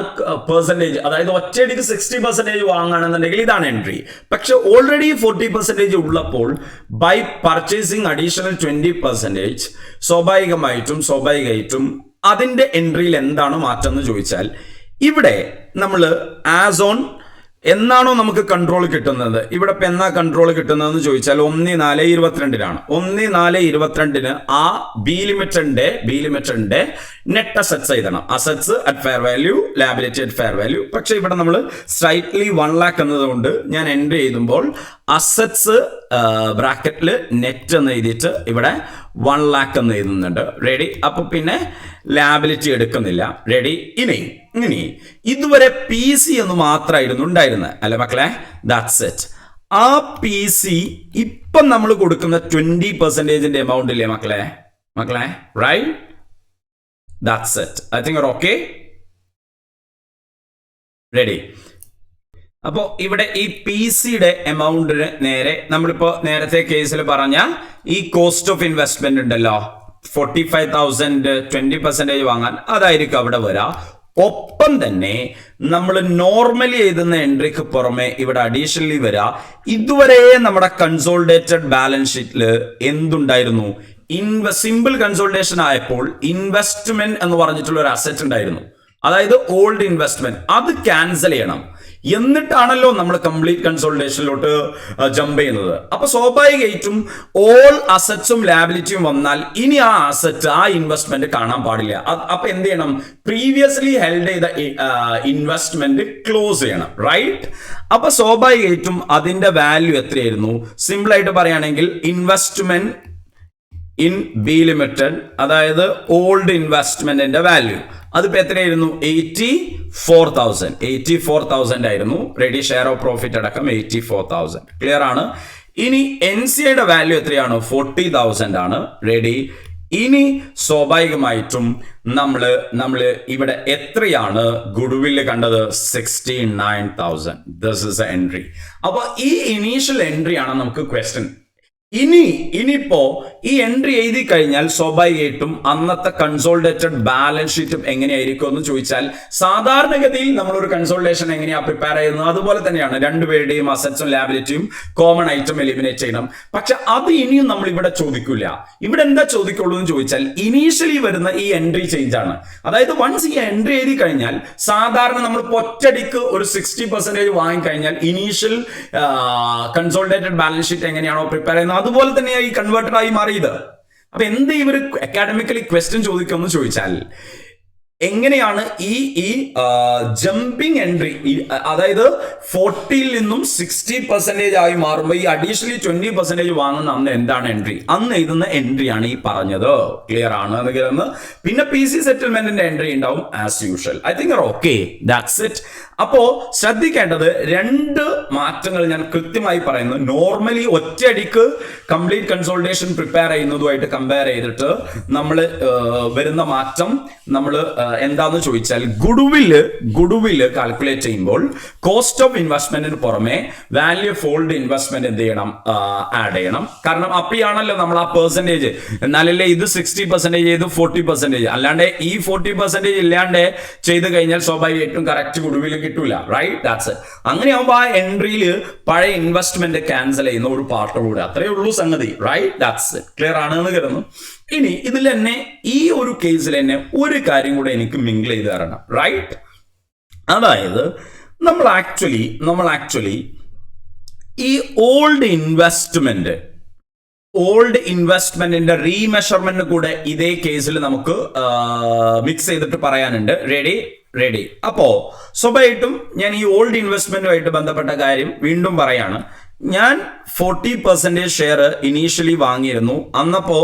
പെർസെൻറ്റേജ്, അതായത് ഒറ്റയടിക്ക് 60% വാങ്ങുകയാണെന്നുണ്ടെങ്കിൽ ഇതാണ് എൻട്രി. പക്ഷെ ഓൾറെഡി 40% ഉള്ളപ്പോൾ ബൈ പർച്ചേസിങ് അഡീഷണൽ 20% സ്വാഭാവികമായിട്ടും അതിന്റെ എൻട്രിയിൽ എന്താണ് മാറ്റം എന്ന് ചോദിച്ചാൽ, ഇവിടെ നമ്മൾ ആസ് ഓൺ എന്നാണോ നമുക്ക് കൺട്രോൾ കിട്ടുന്നത്, ഇവിടെ ഇപ്പം എന്നാ കൺട്രോൾ കിട്ടുന്നതെന്ന് ചോദിച്ചാൽ 1/4/22 1/4/22 ആ ബി ലിമിറ്റഡിന്റെ നെറ്റ് അസറ്റ്സ് എഴുതണം. Assets at fair value, liability at fair value. പക്ഷെ ഇവിടെ നമ്മൾ സ്ലൈറ്റ്ലി 1 lakh എന്നതുകൊണ്ട് ഞാൻ എൻട്രി ചെയ്തുമ്പോൾ അസറ്റ്സ് ബ്രാക്കറ്റിൽ നെറ്റ് എന്ന് എഴുതിയിട്ട് ഇവിടെ 1 lakh എന്ന് എഴുതുന്നുണ്ട്. റെഡി? അപ്പൊ പിന്നെ ലാബിലിറ്റി എടുക്കുന്നില്ല. റെഡി? ഇനി ഇതുവരെ PC എന്ന് മാത്രമായിരുന്നു ഉണ്ടായിരുന്നത്, അല്ലെ മക്കളെ? That's it. ആ PC ഇപ്പം നമ്മൾ കൊടുക്കുന്ന 20% എമൗണ്ട് ഇല്ലേ മക്കളെ? Right? That's it. I think okay. Ready? അപ്പോ ഇവിടെ ഈ PCയുടെ എമൗണ്ടിന് നേരെ നമ്മളിപ്പോ നേരത്തെ കേസിൽ പറഞ്ഞ ഈ കോസ്റ്റ് ഓഫ് ഇൻവെസ്റ്റ്മെന്റ് ഉണ്ടല്ലോ, 45,000 20% വാങ്ങാൻ, അതായിരിക്കും അവിടെ വരാ. ഒപ്പം തന്നെ നമ്മൾ നോർമലി എഴുതുന്ന എൻട്രിക്ക് പുറമെ ഇവിടെ അഡീഷണലി വരാ. ഇതുവരെ നമ്മുടെ കൺസോളിഡേറ്റഡ് ബാലൻസ് ഷീറ്റിൽ എന്തുണ്ടായിരുന്നു? സിമ്പിൾ കൺസോളിഡേഷൻ ആയപ്പോൾ ഇൻവെസ്റ്റ്മെന്റ് എന്ന് പറഞ്ഞിട്ടുള്ള ഒരു അസറ്റ് ഉണ്ടായിരുന്നു, അതായത് ഓൾഡ് ഇൻവെസ്റ്റ്മെന്റ്. അത് ക്യാൻസൽ ചെയ്യണം. എന്നിട്ടാണല്ലോ നമ്മൾ കംപ്ലീറ്റ് കൺസോളിഡേഷനിലോട്ട് ജമ്പ് ചെയ്യുന്നത്. അപ്പൊ സ്വാഭാവികമായിട്ടും ഓൾ അസറ്റ്സും ലാബിലിറ്റിയും വന്നാൽ ഇനി ആ അസറ്റ്, ആ ഇൻവെസ്റ്റ്മെന്റ് കാണാൻ പാടില്ല. അപ്പൊ എന്ത് ചെയ്യണം? പ്രീവിയസ്ലി ഹെൽഡ് ചെയ്ത ഇൻവെസ്റ്റ്മെന്റ് ക്ലോസ് ചെയ്യണം, റൈറ്റ്? അപ്പൊ സ്വാഭാവികമായിട്ടും അതിന്റെ വാല്യൂ എത്രയായിരുന്നു? സിമ്പിൾ ആയിട്ട് പറയുകയാണെങ്കിൽ ഇൻവെസ്റ്റ്മെന്റ് ഇൻ ബി ലിമിറ്റഡ്, അതായത് ഓൾഡ് ഇൻവെസ്റ്റ്മെന്റിന്റെ വാല്യൂ അതിപ്പോ എത്രയായിരുന്നു? 84,000 ആയിരുന്നു. റെഡി, ഷെയർ ഓഫ് പ്രോഫിറ്റ് അടക്കം 84,000. ക്ലിയർ ആണ്. ഇനി NCIയുടെ വാല്യൂ എത്രയാണ്? 40,000 ആണ്. റെഡി. ഇനി സ്വാഭാവികമായിട്ടും നമ്മള് ഇവിടെ എത്രയാണ് ഗുഡ്വില്ല് കണ്ടത്? 69,000. This is A entry. അപ്പൊ ഈ ഇനീഷ്യൽ എൻട്രി ആണ് നമുക്ക് ക്വസ്റ്റ്യൻ. ഇനിയിപ്പോ ഈ എൻട്രി എഴുതി കഴിഞ്ഞാൽ സ്വാഭാവികമായിട്ടും അന്നത്തെ കൺസോളിഡേറ്റഡ് ബാലൻസ് ഷീറ്റും എങ്ങനെയായിരിക്കും എന്ന് ചോദിച്ചാൽ, സാധാരണഗതിയിൽ നമ്മളൊരു കൺസോളിഡേഷൻ എങ്ങനെയാ പ്രിപ്പയർ ചെയ്യുന്നത് അതുപോലെ തന്നെയാണ്. രണ്ടുപേരുടെയും അസറ്റ്സും ലാബിലിറ്റിയും കോമൺ ഐറ്റം എലിമിനേറ്റ് ചെയ്യണം. പക്ഷെ അത് ഇനിയും നമ്മൾ ഇവിടെ ചോദിക്കില്ല. ഇവിടെ എന്താ ചോദിക്കുള്ളൂ എന്ന് ചോദിച്ചാൽ, ഇനീഷ്യലി വരുന്ന ഈ എൻട്രി ചേഞ്ച് ആണ്. അതായത് വൺസ് ഈ എൻട്രി എഴുതി കഴിഞ്ഞാൽ സാധാരണ നമ്മൾ ഒറ്റയടിക്ക് ഒരു 60% വാങ്ങിക്കഴിഞ്ഞാൽ ഇനീഷ്യൽ കൺസോളിഡേറ്റഡ് ബാലൻസ് ഷീറ്റ് എങ്ങനെയാണോ പ്രിപ്പയർ ചെയ്യുന്നത് അതുപോലെ തന്നെയാണ് ഈ കൺവേർട്ടഡ് ആയി മാറിയത്. അപ്പൊ എന്ത് ഇവർ അക്കാഡമിക്കലി ക്വസ്റ്റ്യൻ ചോദിക്കുമെന്ന് ചോദിച്ചാൽ, എങ്ങനെയാണ് ഈ ജമ്പിങ് എൻട്രി, അതായത് 40ൽ നിന്നും 60% ആയി മാറുമ്പോൾ ഈ അഡീഷണലി 20% വാങ്ങുന്ന അന്ന് എന്താണ് എൻട്രി? അന്ന് എഴുതുന്ന എൻട്രി ആണ് ഈ പറഞ്ഞത്. ക്ലിയർ ആണ് എന്ന് കരുതുന്നു. പിന്നെ PC സെറ്റിൽമെന്റിന്റെ എൻട്രി ഉണ്ടാവും as usual. I think okay, that's it. അപ്പോ ശ്രദ്ധിക്കേണ്ടത് 2 മാറ്റങ്ങൾ ഞാൻ കൃത്യമായി പറയുന്നു. നോർമലി ഒറ്റയടിക്ക് കംപ്ലീറ്റ് കൺസോളിഡേഷൻ പ്രിപ്പയർ ചെയ്യുന്നതുമായിട്ട് കമ്പയർ ചെയ്തിട്ട് നമ്മൾ വരുന്ന മാറ്റം നമ്മൾ എന്താന്ന് ചോദിച്ചാൽ, ഗുഡ്വില്ല് കാൽക്കുലേറ്റ് ചെയ്യുമ്പോൾ കോസ്റ്റ് ഓഫ് ഇൻവെസ്റ്റ്മെന്റിന് പുറമെ വാല്യൂ ഓഫ് ഓൾഡ് ഇൻവെസ്റ്റ്മെന്റ് എന്ത് ചെയ്യണം? ആഡ് ചെയ്യണം. കാരണം അപ്പോഴാണല്ലോ നമ്മൾ ആ പെർസെന്റേജ്, എന്നാലല്ലേ ഇത് 60% ചെയ്ത് 40%, അല്ലാണ്ട് ഈ 40% ഇല്ലാണ്ട് ചെയ്ത് കഴിഞ്ഞാൽ സ്വാഭാവികമായിട്ടും കറക്റ്റ് ഗുഡ്വില്ല് കിട്ടൂല. Right, that's it. അങ്ങനെയാകുമ്പോൾ ആ എൻട്രിയിൽ പഴയ ഇൻവെസ്റ്റ്മെന്റ് ക്യാൻസൽ ചെയ്യുന്ന ഒരു പാർട്ട് കൂടെ, അത്രയേ ഉള്ളൂ സംഗതി. Right, that's it. ക്ലിയർ ആണെന്ന് കരുതുന്നു. ഇനി ഇതിൽ തന്നെ ഈ ഒരു കേസിൽ തന്നെ ഒരു കാര്യം കൂടെ എനിക്ക് മിങ്കിൾ ചെയ്ത് തരണം. റൈറ്റ്, അതായത് നമ്മൾ ആക്ച്വലി ഈ ഓൾഡ് ഇൻവെസ്റ്റ്മെന്റിന്റെ റീമെഷർമെന്റ് കൂടെ ഇതേ കേസിൽ നമുക്ക് മിക്സ് ചെയ്തിട്ട് പറയാനുണ്ട്. റെഡി. അപ്പോ സ്വാഭാവികമായിട്ടും ഞാൻ ഈ ഓൾഡ് ഇൻവെസ്റ്റ്മെന്റുമായിട്ട് ബന്ധപ്പെട്ട കാര്യം വീണ്ടും പറയാണ്. ഞാൻ 40% ഷെയർ ഇനീഷ്യലി വാങ്ങിയിരുന്നു. അന്നപ്പോ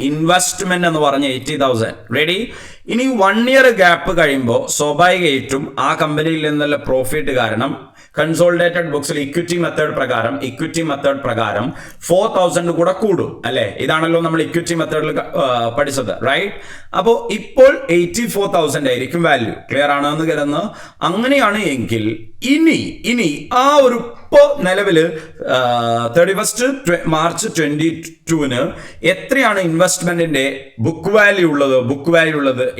ഇൻവെസ്റ്റ്മെന്റ് എന്ന് പറഞ്ഞ 80,000. റെഡി. ഇനി 1 ഇയർ ഗ്യാപ്പ് കഴിയുമ്പോൾ സ്വാഭാവികമായിട്ടും ആ കമ്പനിയിൽ നിന്നുള്ള പ്രോഫിറ്റ് കാരണം കൺസോളിഡേറ്റഡ് ബുക്സിൽ ഇക്വിറ്റി മെത്തേഡ് പ്രകാരം 4,000 കൂടെ കൂടും അല്ലെ? ഇതാണല്ലോ നമ്മൾ ഇക്വിറ്റി മെത്തേഡിൽ പഠിച്ചത്. റൈറ്റ്. അപ്പോ ഇപ്പോൾ 84,000 ആയിരിക്കും വാല്യൂ. ക്ലിയർ ആണെന്ന് കരുതുന്നു. അങ്ങനെയാണ് എങ്കിൽ ഇനി ആ ഒരു നിലവില് 31 മാർച്ച് 2022 എത്രയാണ് ഇൻവെസ്റ്റ്മെന്റിന്റെ ബുക്ക് വാല്യൂ ഉള്ളത്?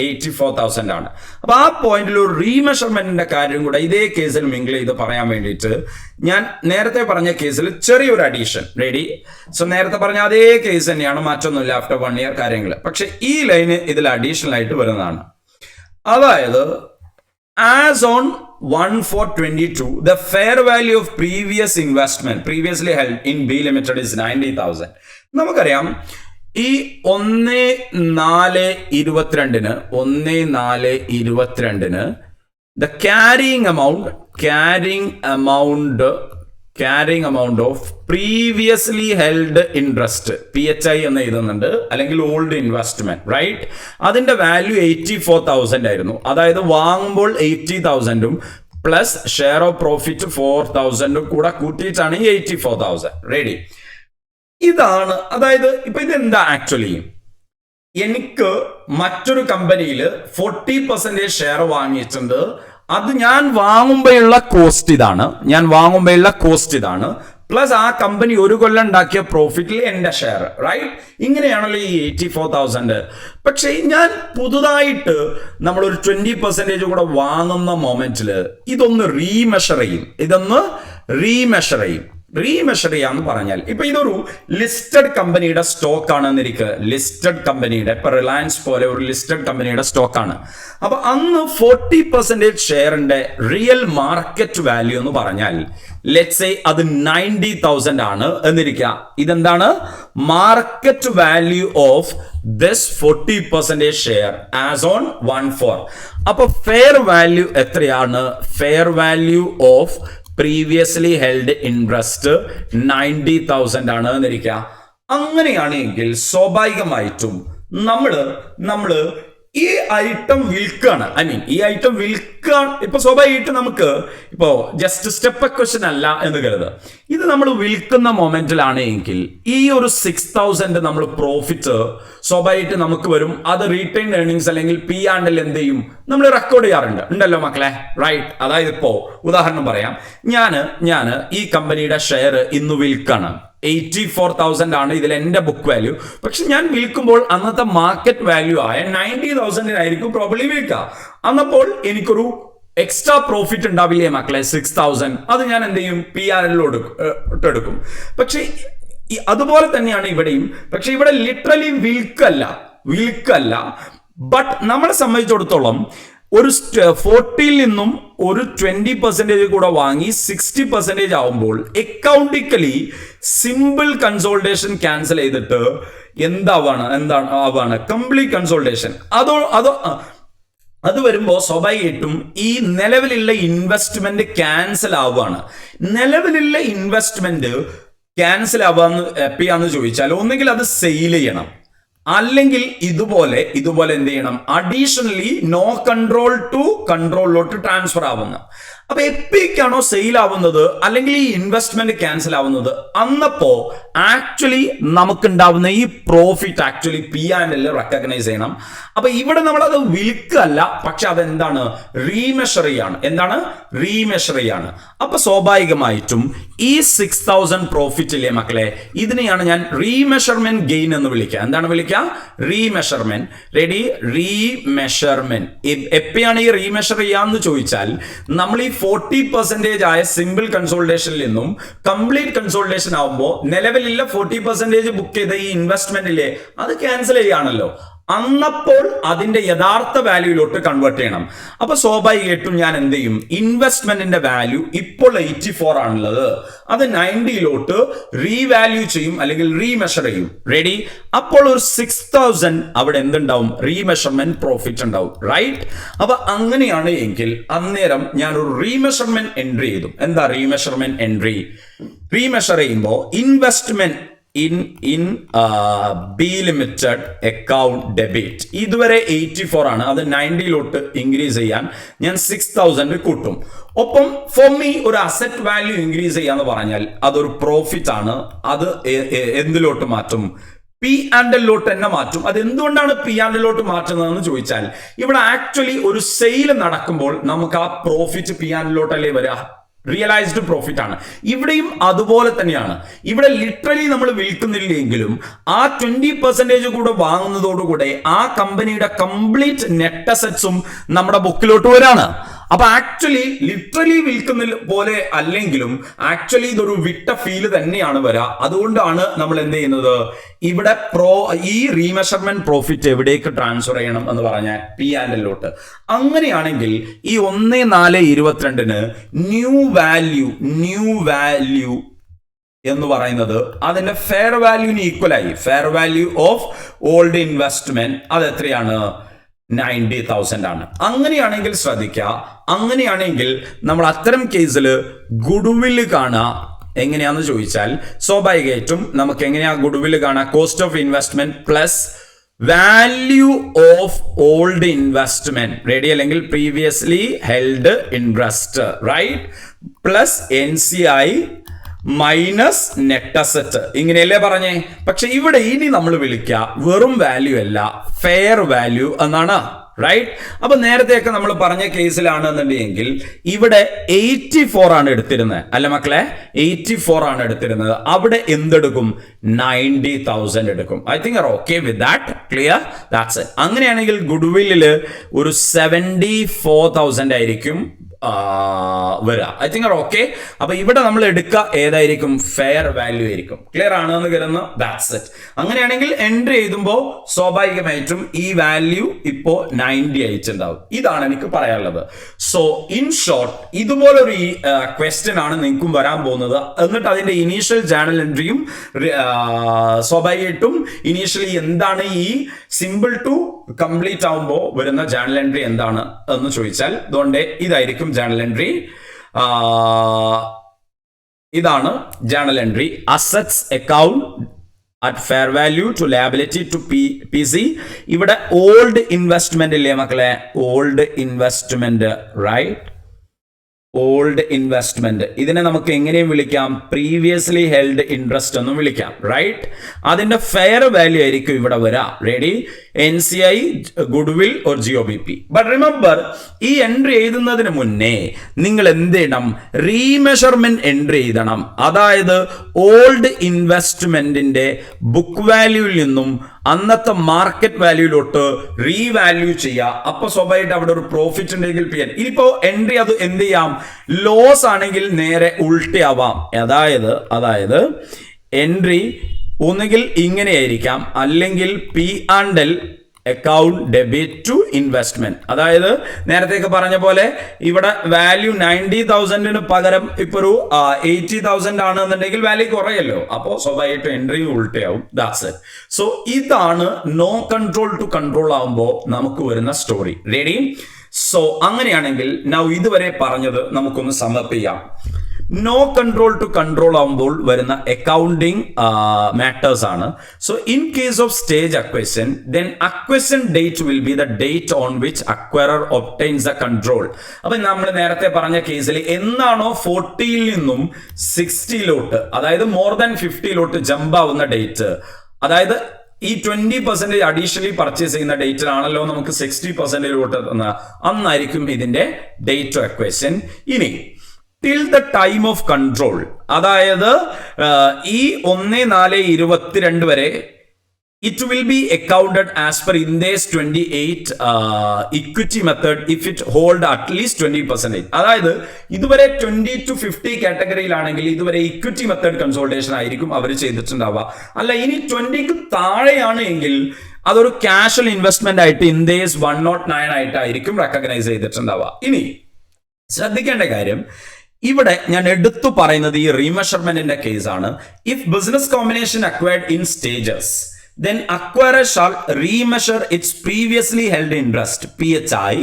84,000 ആണ്. അപ്പൊ ആ പോയിന്റിൽ ഒരു റീമെഷർമെന്റിന്റെ കാര്യം കൂടെ ഇതേ കേസിൽ മിങ്കിൾ ചെയ്ത് പറയാൻ വേണ്ടിയിട്ട് ഞാൻ നേരത്തെ പറഞ്ഞ കേസിൽ ചെറിയൊരു അഡീഷൻ. റെഡി. സോ നേരത്തെ പറഞ്ഞ അതേ കേസ് തന്നെയാണ്, മാറ്റമൊന്നുമില്ല. ആഫ്റ്റർ 1 ഇയർ കാര്യങ്ങൾ. പക്ഷെ ഈ ലൈന് ഇതിൽ അഡീഷണൽ ആയിട്ട് വരുന്നതാണ്. അതായത് as on 1/4/22 the fair value of previous investment previously held in B Limited is 90,000. നമുക്കറിയാം ഈ 1/4/22 the carrying amount of previously held interest PHI എന്ന് എഴുതുന്നുണ്ട്, അല്ലെങ്കിൽ ഓൾഡ് ഇൻവെസ്റ്റ്മെന്റ്. റൈറ്റ്. അതിന്റെ വാല്യൂ 84,000 ആയിരുന്നു. അതായത് വാങ്ങുമ്പോൾ 80,000 പ്ലസ് ഷെയർ ഓഫ് പ്രോഫിറ്റ് 4,000 കൂടെ കൂട്ടിയിട്ടാണ് ഈ 84,000. റെഡി. ഇതാണ്. അതായത് ഇപ്പൊ ഇതെന്താ ആക്ച്വലി, എനിക്ക് മറ്റൊരു കമ്പനിയിൽ 40% ഷെയർ വാങ്ങിയിട്ടുണ്ട്. അത് ഞാൻ വാങ്ങുമ്പോഴുള്ള കോസ്റ്റ് ഇതാണ് പ്ലസ് ആ കമ്പനി ഒരു കൊല്ലം ഉണ്ടാക്കിയ പ്രോഫിറ്റിൽ എന്റെ ഷെയർ. റൈറ്റ്. ഇങ്ങനെയാണല്ലോ ഈ 84,000. പക്ഷെ ഞാൻ പുതുതായിട്ട് നമ്മളൊരു 20% കൂടെ വാങ്ങുന്ന മൊമെന്റിൽ ഇതൊന്ന് റീമെഷർ ചെയ്യും. റീമെഷർ ചെയ്യാന്ന് പറഞ്ഞാൽ ഇപ്പൊ ഇതൊരു ലിസ്റ്റഡ് കമ്പനിയുടെ സ്റ്റോക്ക് ആണെന്നിരിക്കുക. ലിസ്റ്റഡ് കമ്പനിയുടെ, ഇപ്പൊ റിലയൻസ് പോലെ ഒരു ലിസ്റ്റഡ് കമ്പനിയുടെ സ്റ്റോക്ക് ആണ്. അപ്പൊ അന്ന് 40% ഷെയറിന്റെ റിയൽ മാർക്കറ്റ് വാല്യൂ എന്ന് പറഞ്ഞാൽ ലെറ്റ്സ് സേ അത് 90,000 ആണ് എന്നിരിക്കുക. ഇതെന്താണ്? Market value of this 40% share as on 1/4. അപ്പൊ ഫെയർ വാല്യൂ എത്രയാണ്? Fair value of previously held interest 90,000 ആണ് എന്നിരിക്കുക. അങ്ങനെയാണെങ്കിൽ സ്വാഭാവികമായിട്ടും നമ്മള് ഈ ഐറ്റം വിൽക്കാണ്. ഈ ഐറ്റം വിൽക്കാൻ ഇപ്പൊ സ്വാഭാവികമായിട്ട് നമുക്ക് ഇപ്പോ ജസ്റ്റ് സ്റ്റെപ്പ് ക്വസ്റ്റ്യൻ അല്ല എന്ന് കരുത്. ഇത് നമ്മൾ വിൽക്കുന്ന മൊമെന്റിലാണ് എങ്കിൽ ഈ ഒരു 6,000 നമ്മൾ പ്രോഫിറ്റ് സ്വാഭാവികമായിട്ട് നമുക്ക് വരും. അത് റീറ്റെയിൻ ഏർണിങ്സ് അല്ലെങ്കിൽ P&L എന്ത് ചെയ്യും, നമ്മൾ റെക്കോർഡ് ചെയ്യാറുണ്ട് ഉണ്ടല്ലോ മക്കളെ, റൈറ്റ്? അതായത് ഇപ്പോ ഉദാഹരണം പറയാം, ഞാൻ ഈ കമ്പനിയുടെ ഷെയർ ഇന്ന് വിൽക്കാണ്. 84,000 ആണ് ഇതിൽ എന്റെ ബുക്ക് വാല്യൂ. പക്ഷെ ഞാൻ വിൽക്കുമ്പോൾ അന്നത്തെ മാർക്കറ്റ് വാല്യൂ ആയ 90,000 പ്രോബ്ലി വിൽക്കുക. അന്നപ്പോൾ എനിക്കൊരു എക്സ്ട്രാ പ്രോഫിറ്റ് ഉണ്ടാവില്ലേ മക്കളെ, 6,000. അത് ഞാൻ എന്ത് ചെയ്യും, P&L എടുക്കും. പക്ഷെ അതുപോലെ തന്നെയാണ് ഇവിടെയും. പക്ഷെ ഇവിടെ ലിറ്ററലി വിൽക്കല്ല. ബട്ട് നമ്മളെ സംബന്ധിച്ചിടത്തോളം ഒരു 40ൽ നിന്നും ഒരു 20% കൂടെ വാങ്ങി 60% ആവുമ്പോൾ അക്കൗണ്ടിക്കലി സിമ്പിൾ കൺസോൾട്ടേഷൻ ക്യാൻസൽ ചെയ്തിട്ട് എന്താണ് കംപ്ലീറ്റ് കൺസോൾട്ടേഷൻ. അത് വരുമ്പോൾ സ്വാഭാവികമായിട്ടും ഈ നിലവിലുള്ള ഇൻവെസ്റ്റ്മെന്റ് ക്യാൻസൽ ആവുകയാണ്. നിലവിലുള്ള ഇൻവെസ്റ്റ്മെന്റ് ക്യാൻസൽ എപ്പോഴാന്ന് ചോദിച്ചാൽ ഒന്നുകിൽ അത് സെയിൽ ചെയ്യണം, അല്ലെങ്കിൽ ഇതുപോലെ എന്ത് ചെയ്യണം, അഡീഷണലി നോ കൺട്രോൾ ടു കൺട്രോളിലോട്ട് ട്രാൻസ്ഫർ ആവുന്ന. അപ്പൊ എപ്പോഴേക്കാണോ സെയിൽ ആവുന്നത് അല്ലെങ്കിൽ ഈ ഇൻവെസ്റ്റ്മെന്റ് ക്യാൻസൽ ആവുന്നത്, അന്നപ്പോ ആക്ച്വലി നമുക്കുണ്ടാവുന്ന ഈ പ്രോഫിറ്റ് ആക്ച്വലി P&L റെക്കഗ്നൈസ് ചെയ്യണം. അപ്പൊ ഇവിടെ നമ്മൾ അത് വിൽക്കല്ല, പക്ഷെ അതെന്താണ്, റീമെഷർ ചെയ്യാണ്. അപ്പൊ സ്വാഭാവികമായിട്ടും ഈ 6,000 പ്രോഫിറ്റ് ഇല്ലേ മക്കളെ, ഇതിനെയാണ് ഞാൻ റീമെഷർമെന്റ് ഗെയിൻ എന്ന് വിളിക്കുക. എന്താണ് വിളിക്കുക? റീമെഷർമെന്റ്. റെഡി? റീമെഷർമെന്റ്. എപ്പോഴാണ് ഈ റീമെഷർ ചെയ്യാന്ന് ചോദിച്ചാൽ, നമ്മൾ ഈ 40% ആയ സിമ്പിൾ കൺസോൾട്ടേഷനിൽ നിന്നും കംപ്ലീറ്റ് കൺസോൾട്ടേഷൻ ആവുമ്പോൾ നിലവിലുള്ള 40% ബുക്ക് ചെയ്ത ഈ ഇൻവെസ്റ്റ്മെന്റിലെ അത് ക്യാൻസൽ ചെയ്യാണല്ലോ. അന്നപ്പോൾ അതിന്റെ യഥാർത്ഥ വാല്യൂയിലോട്ട് കൺവേർട്ട് ചെയ്യണം. അപ്പൊ സ്വാഭാവികമായിട്ടും ഞാൻ എന്ത് ചെയ്യും, ഇൻവെസ്റ്റ്മെന്റിന്റെ വാല്യൂ ഇപ്പോൾ 84 ആണുള്ളത്, അത് 90ലോട്ട് റീവാല്യൂ ചെയ്യും അല്ലെങ്കിൽ റീമെഷർ ചെയ്യും. റെഡി? അപ്പോൾ ഒരു 6,000 അവിടെ എന്തുണ്ടാവും, റീമെഷർമെന്റ് പ്രോഫിറ്റ് ഉണ്ടാവും, റൈറ്റ്? അപ്പൊ അങ്ങനെയാണ് എങ്കിൽ അന്നേരം ഞാൻ ഒരു റീമെഷർമെന്റ് എൻട്രി ചെയ്തു. എന്താ റീമെഷർമെന്റ് എൻട്രി? റീമെഷർ ചെയ്യുമ്പോൾ investment in B limited account debit ഇതുവരെ 84 ആണ്, അത് 90ലോട്ട് ഇൻക്രീസ് ചെയ്യാൻ ഞാൻ 6,000 കൂട്ടും. ഒപ്പം ഫോർ മീ ഒരു അസറ്റ് വാല്യൂ ഇൻക്രീസ് ചെയ്യാന്ന് പറഞ്ഞാൽ അതൊരു പ്രോഫിറ്റ് ആണ്. അത് എന്തിലോട്ട് മാറ്റും? P&L തന്നെ മാറ്റും. അത് എന്തുകൊണ്ടാണ് P&L മാറ്റുന്നതെന്ന് ചോദിച്ചാൽ, ഇവിടെ ആക്ച്വലി ഒരു സെയിൽ നടക്കുമ്പോൾ നമുക്ക് ആ പ്രോഫിറ്റ് P&L വരിക, റിയലൈസ്ഡ് പ്രോഫിറ്റ് ആണ്. ഇവിടെയും അതുപോലെ തന്നെയാണ്. ഇവിടെ ലിറ്ററലി നമ്മൾ വിൽക്കുന്നില്ലെങ്കിലും ആ 20% കൂടെ വാങ്ങുന്നതോടുകൂടെ ആ കമ്പനിയുടെ കംപ്ലീറ്റ് നെറ്റ് അസറ്റ്സും നമ്മുടെ ബുക്കിലോട്ട് വരാണ്. അപ്പൊ ആക്ച്വലി ലിറ്ററലി വിൽക്കുന്ന പോലെ അല്ലെങ്കിലും ആക്ച്വലി ഇതൊരു വിട്ട ഫീല് തന്നെയാണ് വരിക. അതുകൊണ്ടാണ് നമ്മൾ എന്ത് ചെയ്യുന്നത്, ഇവിടെ ഈ റീമെഷർമെന്റ് പ്രോഫിറ്റ് എവിടേക്ക് ട്രാൻസ്ഫർ ചെയ്യണം എന്ന് പറഞ്ഞാൽ P&L. അങ്ങനെയാണെങ്കിൽ ഈ 1/4/22 ന്യൂ വാല്യൂ എന്ന് പറയുന്നത് അതിന്റെ ഫെയർ വാല്യൂന് ഈക്വലായി. Fair value of old investment അത് എത്രയാണ്? 90,000 ആണ്. അങ്ങനെയാണെങ്കിൽ ശ്രദ്ധിക്കുക, അങ്ങനെയാണെങ്കിൽ നമ്മൾ അത്തരം കേസിൽ ഗുഡ്വിൽ കാണുക. എങ്ങനെയാന്ന് ചോദിച്ചാൽ സ്വാഭാവികമായിട്ടും നമുക്ക് എങ്ങനെയാ ഗുഡ്വിൽ കാണാം? Cost of investment plus value of old investment, ready? അല്ലെങ്കിൽ previously held interest, right? Plus NCI minus net asset, ഇങ്ങനെയല്ലേ പറഞ്ഞേ? പക്ഷെ ഇവിടെ ഇനി നമ്മൾ വിളിക്കുക വെറും വാല്യൂ അല്ല, ഫെയർ വാല്യൂ എന്നാണ്, റൈറ്റ്? അപ്പൊ നേരത്തെയൊക്കെ നമ്മൾ പറഞ്ഞ കേസിലാണെന്നുണ്ടെങ്കിൽ ഇവിടെ 84 ആണ് എടുത്തിരുന്നത്, അല്ല മക്കളെ? 84 ആണ് എടുത്തിരുന്നത്. അവിടെ എന്തെടുക്കും? 90,000 എടുക്കും. I think are okay with that? Clear? That's it. അങ്ങനെയാണെങ്കിൽ ഗുഡ്വില്ലിൽ ഒരു 74,000 ആയിരിക്കും വരിക. I think okay. അപ്പൊ ഇവിടെ നമ്മൾ എടുക്കുക ഏതായിരിക്കും? ഫെയർ വാല്യൂ ആയിരിക്കും. ക്ലിയർ ആണെന്ന് കരുതുന്നു. That's it. അങ്ങനെയാണെങ്കിൽ എൻട്രി എഴുതുമ്പോൾ സ്വാഭാവികമായിട്ടും ഈ വാല്യൂ ഇപ്പോ 90 ആയിട്ടുണ്ടാവും. ഇതാണ് എനിക്ക് പറയാനുള്ളത്. സോ ഇൻ ഷോർട്ട് ഇതുപോലൊരു ക്വസ്റ്റ്യൻ ആണ് നിങ്ങൾക്കും വരാൻ പോകുന്നത്. എന്നിട്ട് അതിന്റെ ഇനീഷ്യൽ ജേണൽ എൻട്രിയും സ്വാഭാവികമായിട്ടും ഇനീഷ്യലി എന്താണ് ഈ സിമ്പിൾ ടു കംപ്ലീറ്റ് ആവുമ്പോൾ വരുന്ന ജേണൽ എൻട്രി എന്താണ് എന്ന് ചോദിച്ചാൽ അതുകൊണ്ട് ഇതായിരിക്കും ജേണൽ എൻട്രി. ഇതാണ് journal entry. Assets account at fair value to liability to PC. ഇവിടെ old investment ഇല്ലേ മക്കളെ, old investment, right? Old investment, ഇതിനെ നമുക്ക് എങ്ങനെയും വിളിക്കാം, പ്രീവിയസ്ലി ഹെൽഡ് ഇൻട്രസ്റ്റ് എന്നും വിളിക്കാം, റൈറ്റ്? അതിന്റെ ഫെയർ വാല്യൂ ആയിരിക്കും ഇവിടെ വരാം. Ready? NCI, goodwill or GOBP. But remember, ഈ എൻട്രി എഴുതുന്നതിന് മുന്നേ നിങ്ങൾ എന്ത് ചെയ്യണം? റീമെഷർമെന്റ് എൻട്രി എഴുതണം. അതായത് ഓൾഡ് ഇൻവെസ്റ്റ്മെന്റിന്റെ ബുക്ക് വാല്യൂവിൽ നിന്നും അന്നത്തെ മാർക്കറ്റ് വാല്യൂയിലോട്ട് റീവാല്യൂ ചെയ്യുക. അപ്പൊ സ്വാഭാവികമായിട്ട് അവിടെ ഒരു പ്രോഫിറ്റ് ഉണ്ടെങ്കിൽ PN. ഇനിയിപ്പോ എൻട്രി അത് എന്ത് ചെയ്യാം? ലോസ് ആണെങ്കിൽ നേരെ ഉൾട്ടയാവാം. അതായത് എൻട്രി ഒന്നുകിൽ ഇങ്ങനെയായിരിക്കാം, അല്ലെങ്കിൽ P&L account debit to investment. അതായത് നേരത്തേക്ക് പറഞ്ഞ പോലെ ഇവിടെ വാല്യൂ 90,000 പകരം ഇപ്പൊ ഒരു 80,000 ആണെന്നുണ്ടെങ്കിൽ വാല്യൂ കുറയല്ലോ. അപ്പോൾ സ്വാഭാവികമായിട്ടും എൻട്രി ഉൾട്ടയാവും. That's it. സോ ഇതാണ് നോ കൺട്രോൾ ടു കൺട്രോൾ ആവുമ്പോൾ നമുക്ക് വരുന്ന സ്റ്റോറി. റെഡി? സോ അങ്ങനെയാണെങ്കിൽ നൗ ഇതുവരെ പറഞ്ഞത് നമുക്കൊന്ന് സമപ്പ് ചെയ്യാം. നോ കൺട്രോൾ ടു കൺട്രോൾ ആവുമ്പോൾ വരുന്ന അക്കൗണ്ടിങ് മാറ്റേഴ്സ് ആണ്. So in case of stage acquisition, then acquisition date will be the date on which acquirer obtains the control. അപ്പൊ നമ്മൾ നേരത്തെ പറഞ്ഞ കേസിൽ എന്നാണോ 40യിൽ നിന്നും 60യിലോട്ട്, അതായത് മോർ ദാൻ 50യിലോട്ട് ജമ്പ് ആവുന്ന ഡേറ്റ്, അതായത് ഈ 20% അഡീഷണലി പർച്ചേസ് ചെയ്യുന്ന ഡേറ്റിലാണല്ലോ നമുക്ക് 60% അന്നായിരിക്കും ഇതിന്റെ ഡേറ്റ് ഓഫ് അക്വസിഷൻ. ഇനി till the time of control, അതായത് ഈ 1/4/22 വരെ it will be accounted as per ഇൻഡേസ് 28 equity method if it hold at least 20%. അതായത് ഇതുവരെ 20 to 50 കാറ്റഗറിയിലാണെങ്കിൽ ഇതുവരെ ഇക്വിറ്റി മെത്തേഡ് കൺസോൾട്ടേഷൻ ആയിരിക്കും അവർ ചെയ്തിട്ടുണ്ടാവുക. അല്ല, ഇനി 20ക്ക് താഴെയാണ് എങ്കിൽ അതൊരു ക്യാഷ്വൽ ഇൻവെസ്റ്റ്മെന്റ് ആയിട്ട് ഇൻഡേസ് 109 ആയിട്ടായിരിക്കും റെക്കഗ്നൈസ് ചെയ്തിട്ടുണ്ടാവുക. ഇനി ശ്രദ്ധിക്കേണ്ട കാര്യം, ഇവിടെ ഞാൻ എടുത്തു പറയുന്നത് ഈ റീമെഷർമെന്റിന്റെ കേസാണ്. If business combination acquired in stages, then acquirer shall remeasure its previously held interest PHI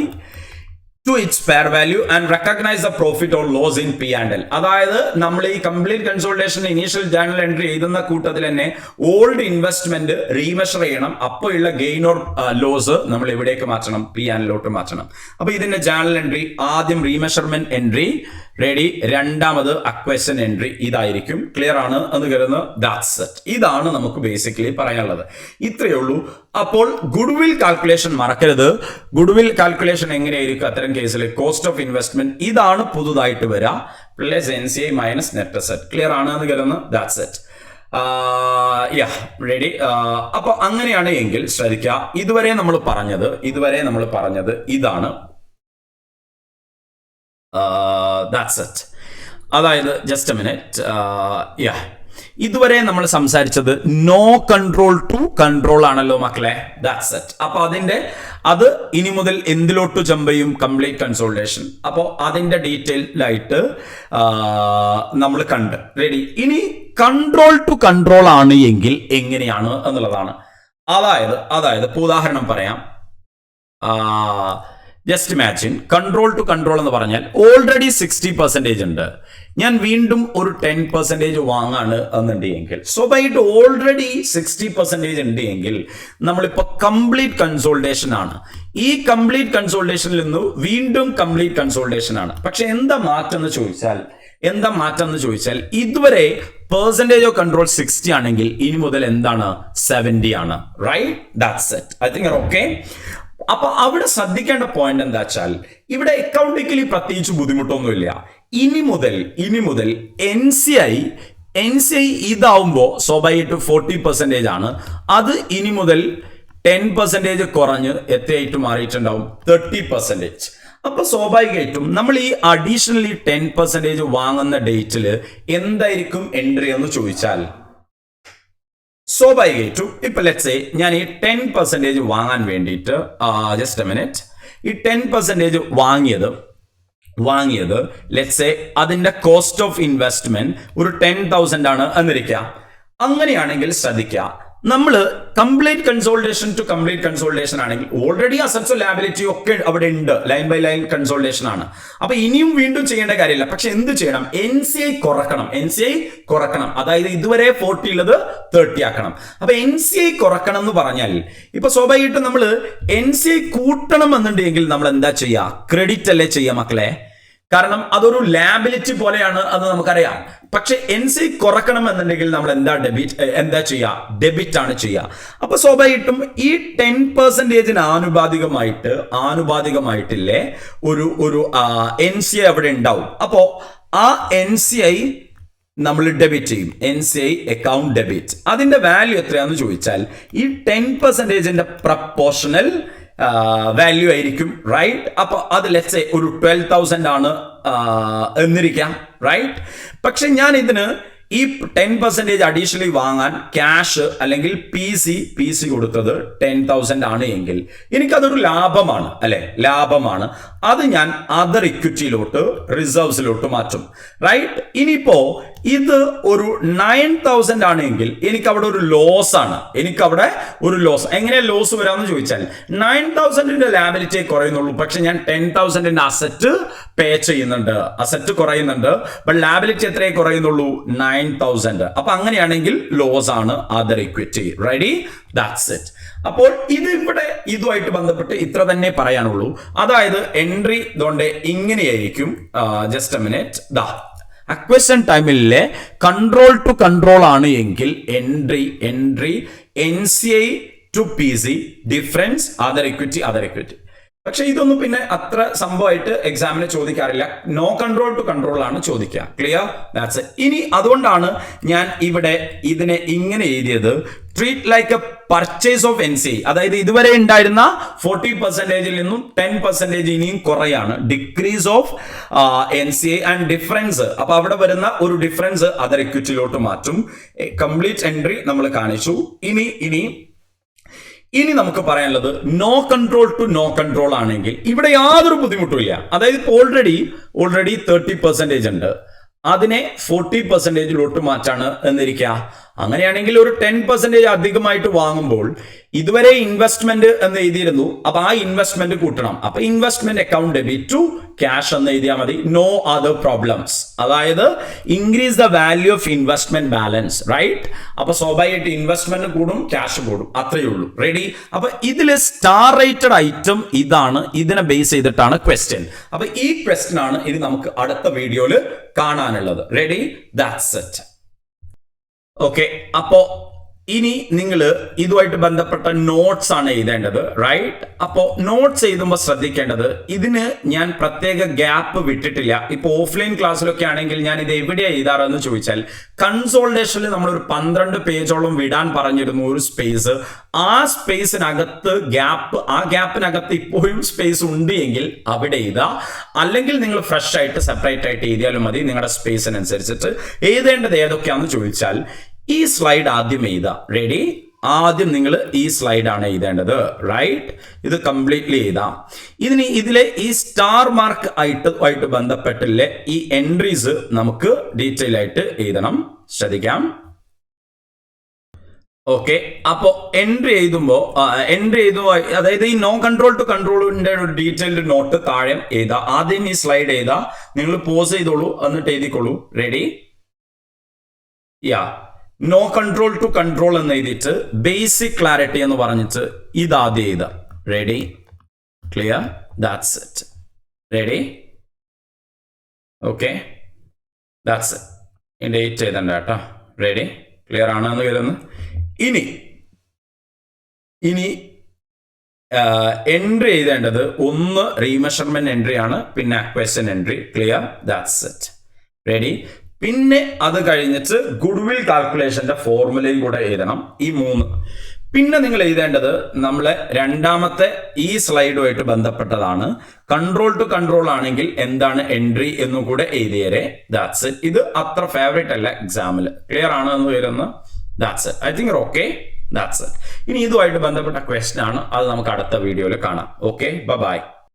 to its fair value and recognize the profit or loss in P&L. അതായത് നമ്മൾ ഈ complete consultation initial journal entry എഴുതുന്ന കൂട്ടത്തിൽ തന്നെ ഓൾഡ് ഇൻവെസ്റ്റ്മെന്റ് റീമെഷർ ചെയ്യണം. അപ്പോഴുള്ള ഗെയിൻ ഓർ ലോസ് നമ്മൾ എവിടേക്ക് മാറ്റണം? P&L മാറ്റണം. അപ്പൊ ഇതിന്റെ ജേണൽ എൻട്രി ആദ്യം റീമെഷർമെന്റ് എൻട്രി, റെഡി? രണ്ടാമത് അക്വസിഷൻ എൻട്രി. ഇതായിരിക്കും. ക്ലിയർ ആണ് എന്ന് കരുതുന്നു. That's it. ഇതാണ് നമുക്ക് ബേസിക്കലി പറയാനുള്ളത്. ഇത്രയേ ഉള്ളൂ. അപ്പോൾ ഗുഡ്വിൽ കാൽക്കുലേഷൻ മറക്കരുത്. ഗുഡ്വിൽ കാൽക്കുലേഷൻ എങ്ങനെയായിരിക്കും അത്തരം കേസിൽ? കോസ്റ്റ് ഓഫ് ഇൻവെസ്റ്റ്മെന്റ് ഇതാണ് പുതുതായിട്ട് വരിക, plus NCI minus net asset. Clear ആണ് എന്ന് കരുതുന്നു. That's it. റെഡി? അപ്പൊ അങ്ങനെയാണ് എങ്കിൽ ശ്രദ്ധിക്കുക, ഇതുവരെ നമ്മൾ പറഞ്ഞത് ഇതാണ്. That's it. അതായത് ജസ്റ്റ് എ മിനിറ്റ്. ഇതുവരെ നമ്മൾ സംസാരിച്ചത് നോ കൺട്രോൾ ടു കൺട്രോൾ ആണല്ലോ മക്കളെ. That's it. അപ്പൊ അത് ഇനി മുതൽ എന്തിലോട്ട് ജമ്പ് ചെയ്യും? Complete consultation. അപ്പോൾ അതിന്റെ ഡീറ്റെയിൽഡായിട്ട് നമ്മൾ കണ്ട്. റെഡി? ഇനി കൺട്രോൾ ടു കൺട്രോൾ ആണ് എങ്കിൽ എങ്ങനെയാണ് എന്നുള്ളതാണ്. അതായത് ഇപ്പൊ ഉദാഹരണം പറയാം. Just imagine, control to control എന്ന് പറഞ്ഞാൽ ഓൾറെഡി 60% ഉണ്ട്, ഞാൻ വീണ്ടും ഒരു 10% വാങ്ങാണ് എന്നുണ്ടെങ്കിൽ, സ്വാഭാവികമായിട്ട് ഓൾറെഡി 60% ഉണ്ട് എങ്കിൽ നമ്മളിപ്പോ കംപ്ലീറ്റ് കൺസോൾട്ടേഷൻ ആണ്. ഈ കംപ്ലീറ്റ് കൺസോൾട്ടേഷനിൽ നിന്ന് വീണ്ടും കംപ്ലീറ്റ് കൺസോൾട്ടേഷൻ ആണ്. പക്ഷെ എന്താ മാറ്റം എന്ന് ചോദിച്ചാൽ ഇതുവരെ പെർസെന്റേജ് ഓഫ് കൺട്രോൾ 60 ആണെങ്കിൽ ഇനി മുതൽ എന്താണ്? 70 ആണ്. Right? That's it. I think okay. അപ്പൊ അവിടെ ശ്രദ്ധിക്കേണ്ട പോയിന്റ് എന്താ വെച്ചാൽ, ഇവിടെ അക്കൗണ്ടിക്കലി പ്രത്യേകിച്ച് ബുദ്ധിമുട്ടൊന്നുമില്ല. ഇനി മുതൽ NCI ഇതാവുമ്പോ സ്വാഭാവികമായിട്ട് 40% ആണ്. അത് ഇനി മുതൽ 10% കുറഞ്ഞ് എത്രയായിട്ട് മാറിയിട്ടുണ്ടാവും? 30%. അപ്പൊ സ്വാഭാവികമായിട്ടും നമ്മൾ ഈ അഡീഷണലി 10% വാങ്ങുന്ന ഡേറ്റിൽ എന്തായിരിക്കും എൻട്രി എന്ന് ചോദിച്ചാൽ, സ്വാഭാവികമായിട്ടും ഇപ്പൊ ലെറ്റ്സ് സേ ഞാൻ ഈ 10% വാങ്ങാൻ വേണ്ടിയിട്ട് ജസ്റ്റ് എ മിനിറ്റ്, ഈ 10% വാങ്ങിയത് ലെറ്റ്സ് സേ അതിന്റെ കോസ്റ്റ് ഓഫ് ഇൻവെസ്റ്റ്മെന്റ് ഒരു 10,000 ആണ് എന്നിരിക്കുക. അങ്ങനെയാണെങ്കിൽ ശ്രദ്ധിക്കുക, നമ്മൾ complete consolidation to complete consultation ആണെങ്കിൽ ഓൾറെഡി അസറ്റ്സും ലാബിലിറ്റി ഒക്കെ അവിടെ ഉണ്ട്, ലൈൻ ബൈ ലൈൻ കൺസോൾട്ടേഷൻ ആണ്. അപ്പൊ ഇനിയും വീണ്ടും ചെയ്യേണ്ട കാര്യമില്ല. പക്ഷെ എന്ത് ചെയ്യണം? NCI കുറക്കണം. അതായത് ഇതുവരെ 40 ഉള്ളത് 30 ആക്കണം. അപ്പൊ NCI കുറക്കണം എന്ന് പറഞ്ഞാൽ ഇപ്പൊ സ്വാഭാവികമായിട്ടും നമ്മൾ NCI കൂട്ടണം എന്നുണ്ടെങ്കിൽ നമ്മൾ എന്താ ചെയ്യുക? ക്രെഡിറ്റ് അല്ലേ ചെയ്യുക മക്കളെ? കാരണം അതൊരു ലാബിലിറ്റി പോലെയാണ്, അത് നമുക്കറിയാം. പക്ഷെ NCI കുറക്കണം എന്നുണ്ടെങ്കിൽ നമ്മൾ എന്താ ചെയ്യുക? ഡെബിറ്റ് ആണ് ചെയ്യുക. അപ്പൊ സ്വാഭാവികമായിട്ടും ഈ 10% ആനുപാതികമായിട്ടില്ലേ ഒരു NCI അവിടെ ഉണ്ടാവും. അപ്പോ ആ NCI നമ്മൾ ഡെബിറ്റ് ചെയ്യും. NCI account debit. അതിന്റെ വാല്യൂ എത്രയാണെന്ന് ചോദിച്ചാൽ ഈ 10% പ്രപ്പോർഷണൽ വാല്യൂ ആയിരിക്കും, റൈറ്റ്? അപ്പൊ അത് ലെറ്റ്സ് സേ ഒരു 12,000 ആണ് എന്നിരിക്കാം, റൈറ്റ്? പക്ഷെ ഞാൻ ഇതിന് ഈ 10% അഡീഷണലി വാങ്ങാൻ ക്യാഷ് അല്ലെങ്കിൽ PC കൊടുത്തത് 10,000 ആണ് എങ്കിൽ എനിക്കതൊരു ലാഭമാണ്, അല്ലെ? ലാഭമാണ്. അത് ഞാൻ അതർ ഇക്വിറ്റിയിലോട്ട് റിസർവ്സിലോട്ട് മാറ്റും, റൈറ്റ്? ഇനിയിപ്പോ ഇത് ഒരു 9,000 ആണെങ്കിൽ എനിക്ക് അവിടെ ഒരു ലോസ് ആണ്. എങ്ങനെ ലോസ് വരാമെന്ന് ചോദിച്ചാൽ 9,000ന്റെ ലാബിലിറ്റി കുറയുന്നുള്ളൂ, പക്ഷെ ഞാൻ 10,000ന്റെ അസറ്റ് പേ ചെയ്യുന്നുണ്ട്, അസറ്റ് കുറയുന്നുണ്ട്. ബട്ട് ലാബിലിറ്റി എത്രയേ കുറയുന്നുള്ളൂ? 9,000. അപ്പൊ അങ്ങനെയാണെങ്കിൽ ലോസ് ആണ് other equity. Ready? That's it. അപ്പോൾ ഇത് ഇവിടെ ഇതുമായിട്ട് ബന്ധപ്പെട്ട് ഇത്ര തന്നെ പറയാനുള്ളൂ. അതായത് എൻട്രി ഇതുകൊണ്ട് ഇങ്ങനെയായിരിക്കും. Just a minute. അക്വഷൻ ടൈമിലെ കൺട്രോൾ ടു കൺട്രോൾ ആണ് എങ്കിൽ entry NCI to PC, difference other equity. പക്ഷെ ഇതൊന്നും പിന്നെ അത്ര സംഭവമായിട്ട് എക്സാമിന് ചോദിക്കാറില്ല. നോ കൺട്രോൾ ടു കൺട്രോൾ ആണ് ചോദിക്കുക. ക്ലിയർ? That's it. ഇനി അതുകൊണ്ടാണ് ഞാൻ ഇവിടെ ഇതിനെ ഇങ്ങനെ എഴുതിയത്. Treat like a purchase of NCI. അതായത് ഇതുവരെ ഉണ്ടായിരുന്ന 40%-ൽ നിന്നും 10% ഇനിയും കുറയാണ്. Decrease of NCI and difference. അപ്പൊ അവിടെ വരുന്ന ഒരു ഡിഫറൻസ് അതർ ഇക്വിറ്റിയിലോട്ട് മാറ്റും. കംപ്ലീറ്റ് എൻട്രി നമ്മൾ കാണിച്ചു. ഇനി നമുക്ക് പറയാനുള്ളത് no control to no control ആണെങ്കിൽ ഇവിടെ യാതൊരു ബുദ്ധിമുട്ടുമില്ല. അതായത് ഇപ്പോൾ ഓൾറെഡി 30% ഉണ്ട്, അതിനെ 40%-ലോട്ട് മാറ്റാണ് എന്നിരിക്കുക. അങ്ങനെയാണെങ്കിൽ ഒരു 10% അധികമായിട്ട് വാങ്ങുമ്പോൾ ഇതുവരെ ഇൻവെസ്റ്റ്മെന്റ് എന്ന് എഴുതിയിരുന്നു. അപ്പൊ ആ ഇൻവെസ്റ്റ്മെന്റ് കൂട്ടണം. അപ്പൊ investment account debit to cash എന്ന് എഴുതിയാൽ മതി. No other problems. അതായത് increase the value of investment balance, right? അപ്പൊ സ്വാഭാവികമായിട്ട് ഇൻവെസ്റ്റ്മെന്റ് കൂടും, ക്യാഷ് കൂടും. അത്രയേ ഉള്ളൂ. റെഡി? അപ്പൊ ഇതില് സ്റ്റാർ റേറ്റഡ് ഐറ്റം ഇതാണ്. ഇതിനെ ബേസ് ചെയ്തിട്ടാണ് ക്വസ്റ്റ്യൻ. അപ്പൊ ഈ ക്വസ്റ്റ്യൻ ആണ് ഇനി നമുക്ക് അടുത്ത വീഡിയോയിൽ കാണാനുള്ളത്. റെഡി? That's it. ഓക്കെ. അപ്പോ ഇനി നിങ്ങൾ ഇതുമായിട്ട് ബന്ധപ്പെട്ട നോട്ട്സ് ആണ് എഴുതേണ്ടത്, റൈറ്റ്? അപ്പോൾ നോട്ട്സ് എഴുതുമ്പോൾ ശ്രദ്ധിക്കേണ്ടത്, ഇതിന് ഞാൻ പ്രത്യേക ഗ്യാപ്പ് വിട്ടിട്ടില്ല. ഇപ്പോൾ ഓഫ്ലൈൻ ക്ലാസ്സിലൊക്കെ ആണെങ്കിൽ ഞാൻ ഇത് എവിടെ എഴുതാറെന്ന് ചോദിച്ചാൽ കൺസോൾട്ടേഷനിൽ നമ്മളൊരു 12 പേജോളം വിടാൻ പറഞ്ഞിരുന്നു ഒരു സ്പേസ്. ആ സ്പേസിനകത്ത് ആ ഗ്യാപ്പിനകത്ത് ഇപ്പോഴും സ്പേസ് ഉണ്ട് എങ്കിൽ അവിടെ എഴുതുക. അല്ലെങ്കിൽ നിങ്ങൾ ഫ്രഷ് ആയിട്ട് സെപ്പറേറ്റ് ആയിട്ട് എഴുതിയാലും മതി. നിങ്ങളുടെ സ്പേസിനനുസരിച്ചിട്ട് എഴുതേണ്ടത് ഏതൊക്കെയാണെന്ന് ചോദിച്ചാൽ ഈ സ്ലൈഡ് ആദ്യം എഴുതാം. റെഡി? ആദ്യം നിങ്ങൾ ഈ സ്ലൈഡാണ് എഴുതേണ്ടത്, റൈറ്റ്? ഇത് കംപ്ലീറ്റ്ലി എഴുതാം. ഇതിലെ ഈ സ്റ്റാർ മാർക്ക് ആയിട്ട് ബന്ധപ്പെട്ടില്ലേ ഈ എൻട്രീസ് നമുക്ക് ഡീറ്റെയിൽ ആയിട്ട് എഴുതണം. ശ്രദ്ധിക്കാം. ഓക്കെ. അപ്പോ എൻട്രി എഴുതുമ്പോൾ അതായത് ഈ നോ കൺട്രോൾ ടു കൺട്രോളിന്റെ ഒരു ഡീറ്റെയിൽഡ് നോട്ട് താഴെ എഴുതാം. ആദ്യം ഈ സ്ലൈഡ് എഴുതാം. നിങ്ങൾ പോസ് ചെയ്തോളൂ, എന്നിട്ട് എഴുതിക്കോളൂ. Ready? No control to control എന്ന് എഴുതിയിട്ട് ബേസിക് ക്ലാരിറ്റി എന്ന് പറഞ്ഞിട്ട് ഇതാദ്യം എഴുതാം. Ready? Clear? That's it. Ready? Okay. That's it. ഇതിന്റെ 8 എഴുതണ്ട കേട്ടോ. റെഡി? ക്ലിയർ ആണെന്ന് കരുതുന്നു. ഇനി എൻട്രി എഴുതേണ്ടത് ഒന്ന് റീമെഷർമെന്റ് എൻട്രി ആണ്, പിന്നെ question entry. Clear? That's it. Ready? പിന്നെ അത് കഴിഞ്ഞിട്ട് ഗുഡ്വിൽ കാൽക്കുലേഷന്റെ ഫോർമുലയും കൂടെ എഴുതണം. ഈ 3. പിന്നെ നിങ്ങൾ എഴുതേണ്ടത് നമ്മളെ രണ്ടാമത്തെ ഈ സ്ലൈഡുമായിട്ട് ബന്ധപ്പെട്ടതാണ്. കൺട്രോൾ ടു കൺട്രോൾ ആണെങ്കിൽ എന്താണ് എൻട്രി എന്നും കൂടെ എഴുതിയേരെ. That's it. ഇത് അത്ര ഫേവറേറ്റ് അല്ല എക്സാമിൽ. ക്ലിയർ ആണ് എന്ന് വരുന്ന. That's it. I think okay. That's it. ഇനി ഇതുമായിട്ട് ബന്ധപ്പെട്ട ക്വസ്റ്റ്യൻ ആണ്. അത് നമുക്ക് അടുത്ത വീഡിയോയിൽ കാണാം. ഓക്കെ. ബൈ.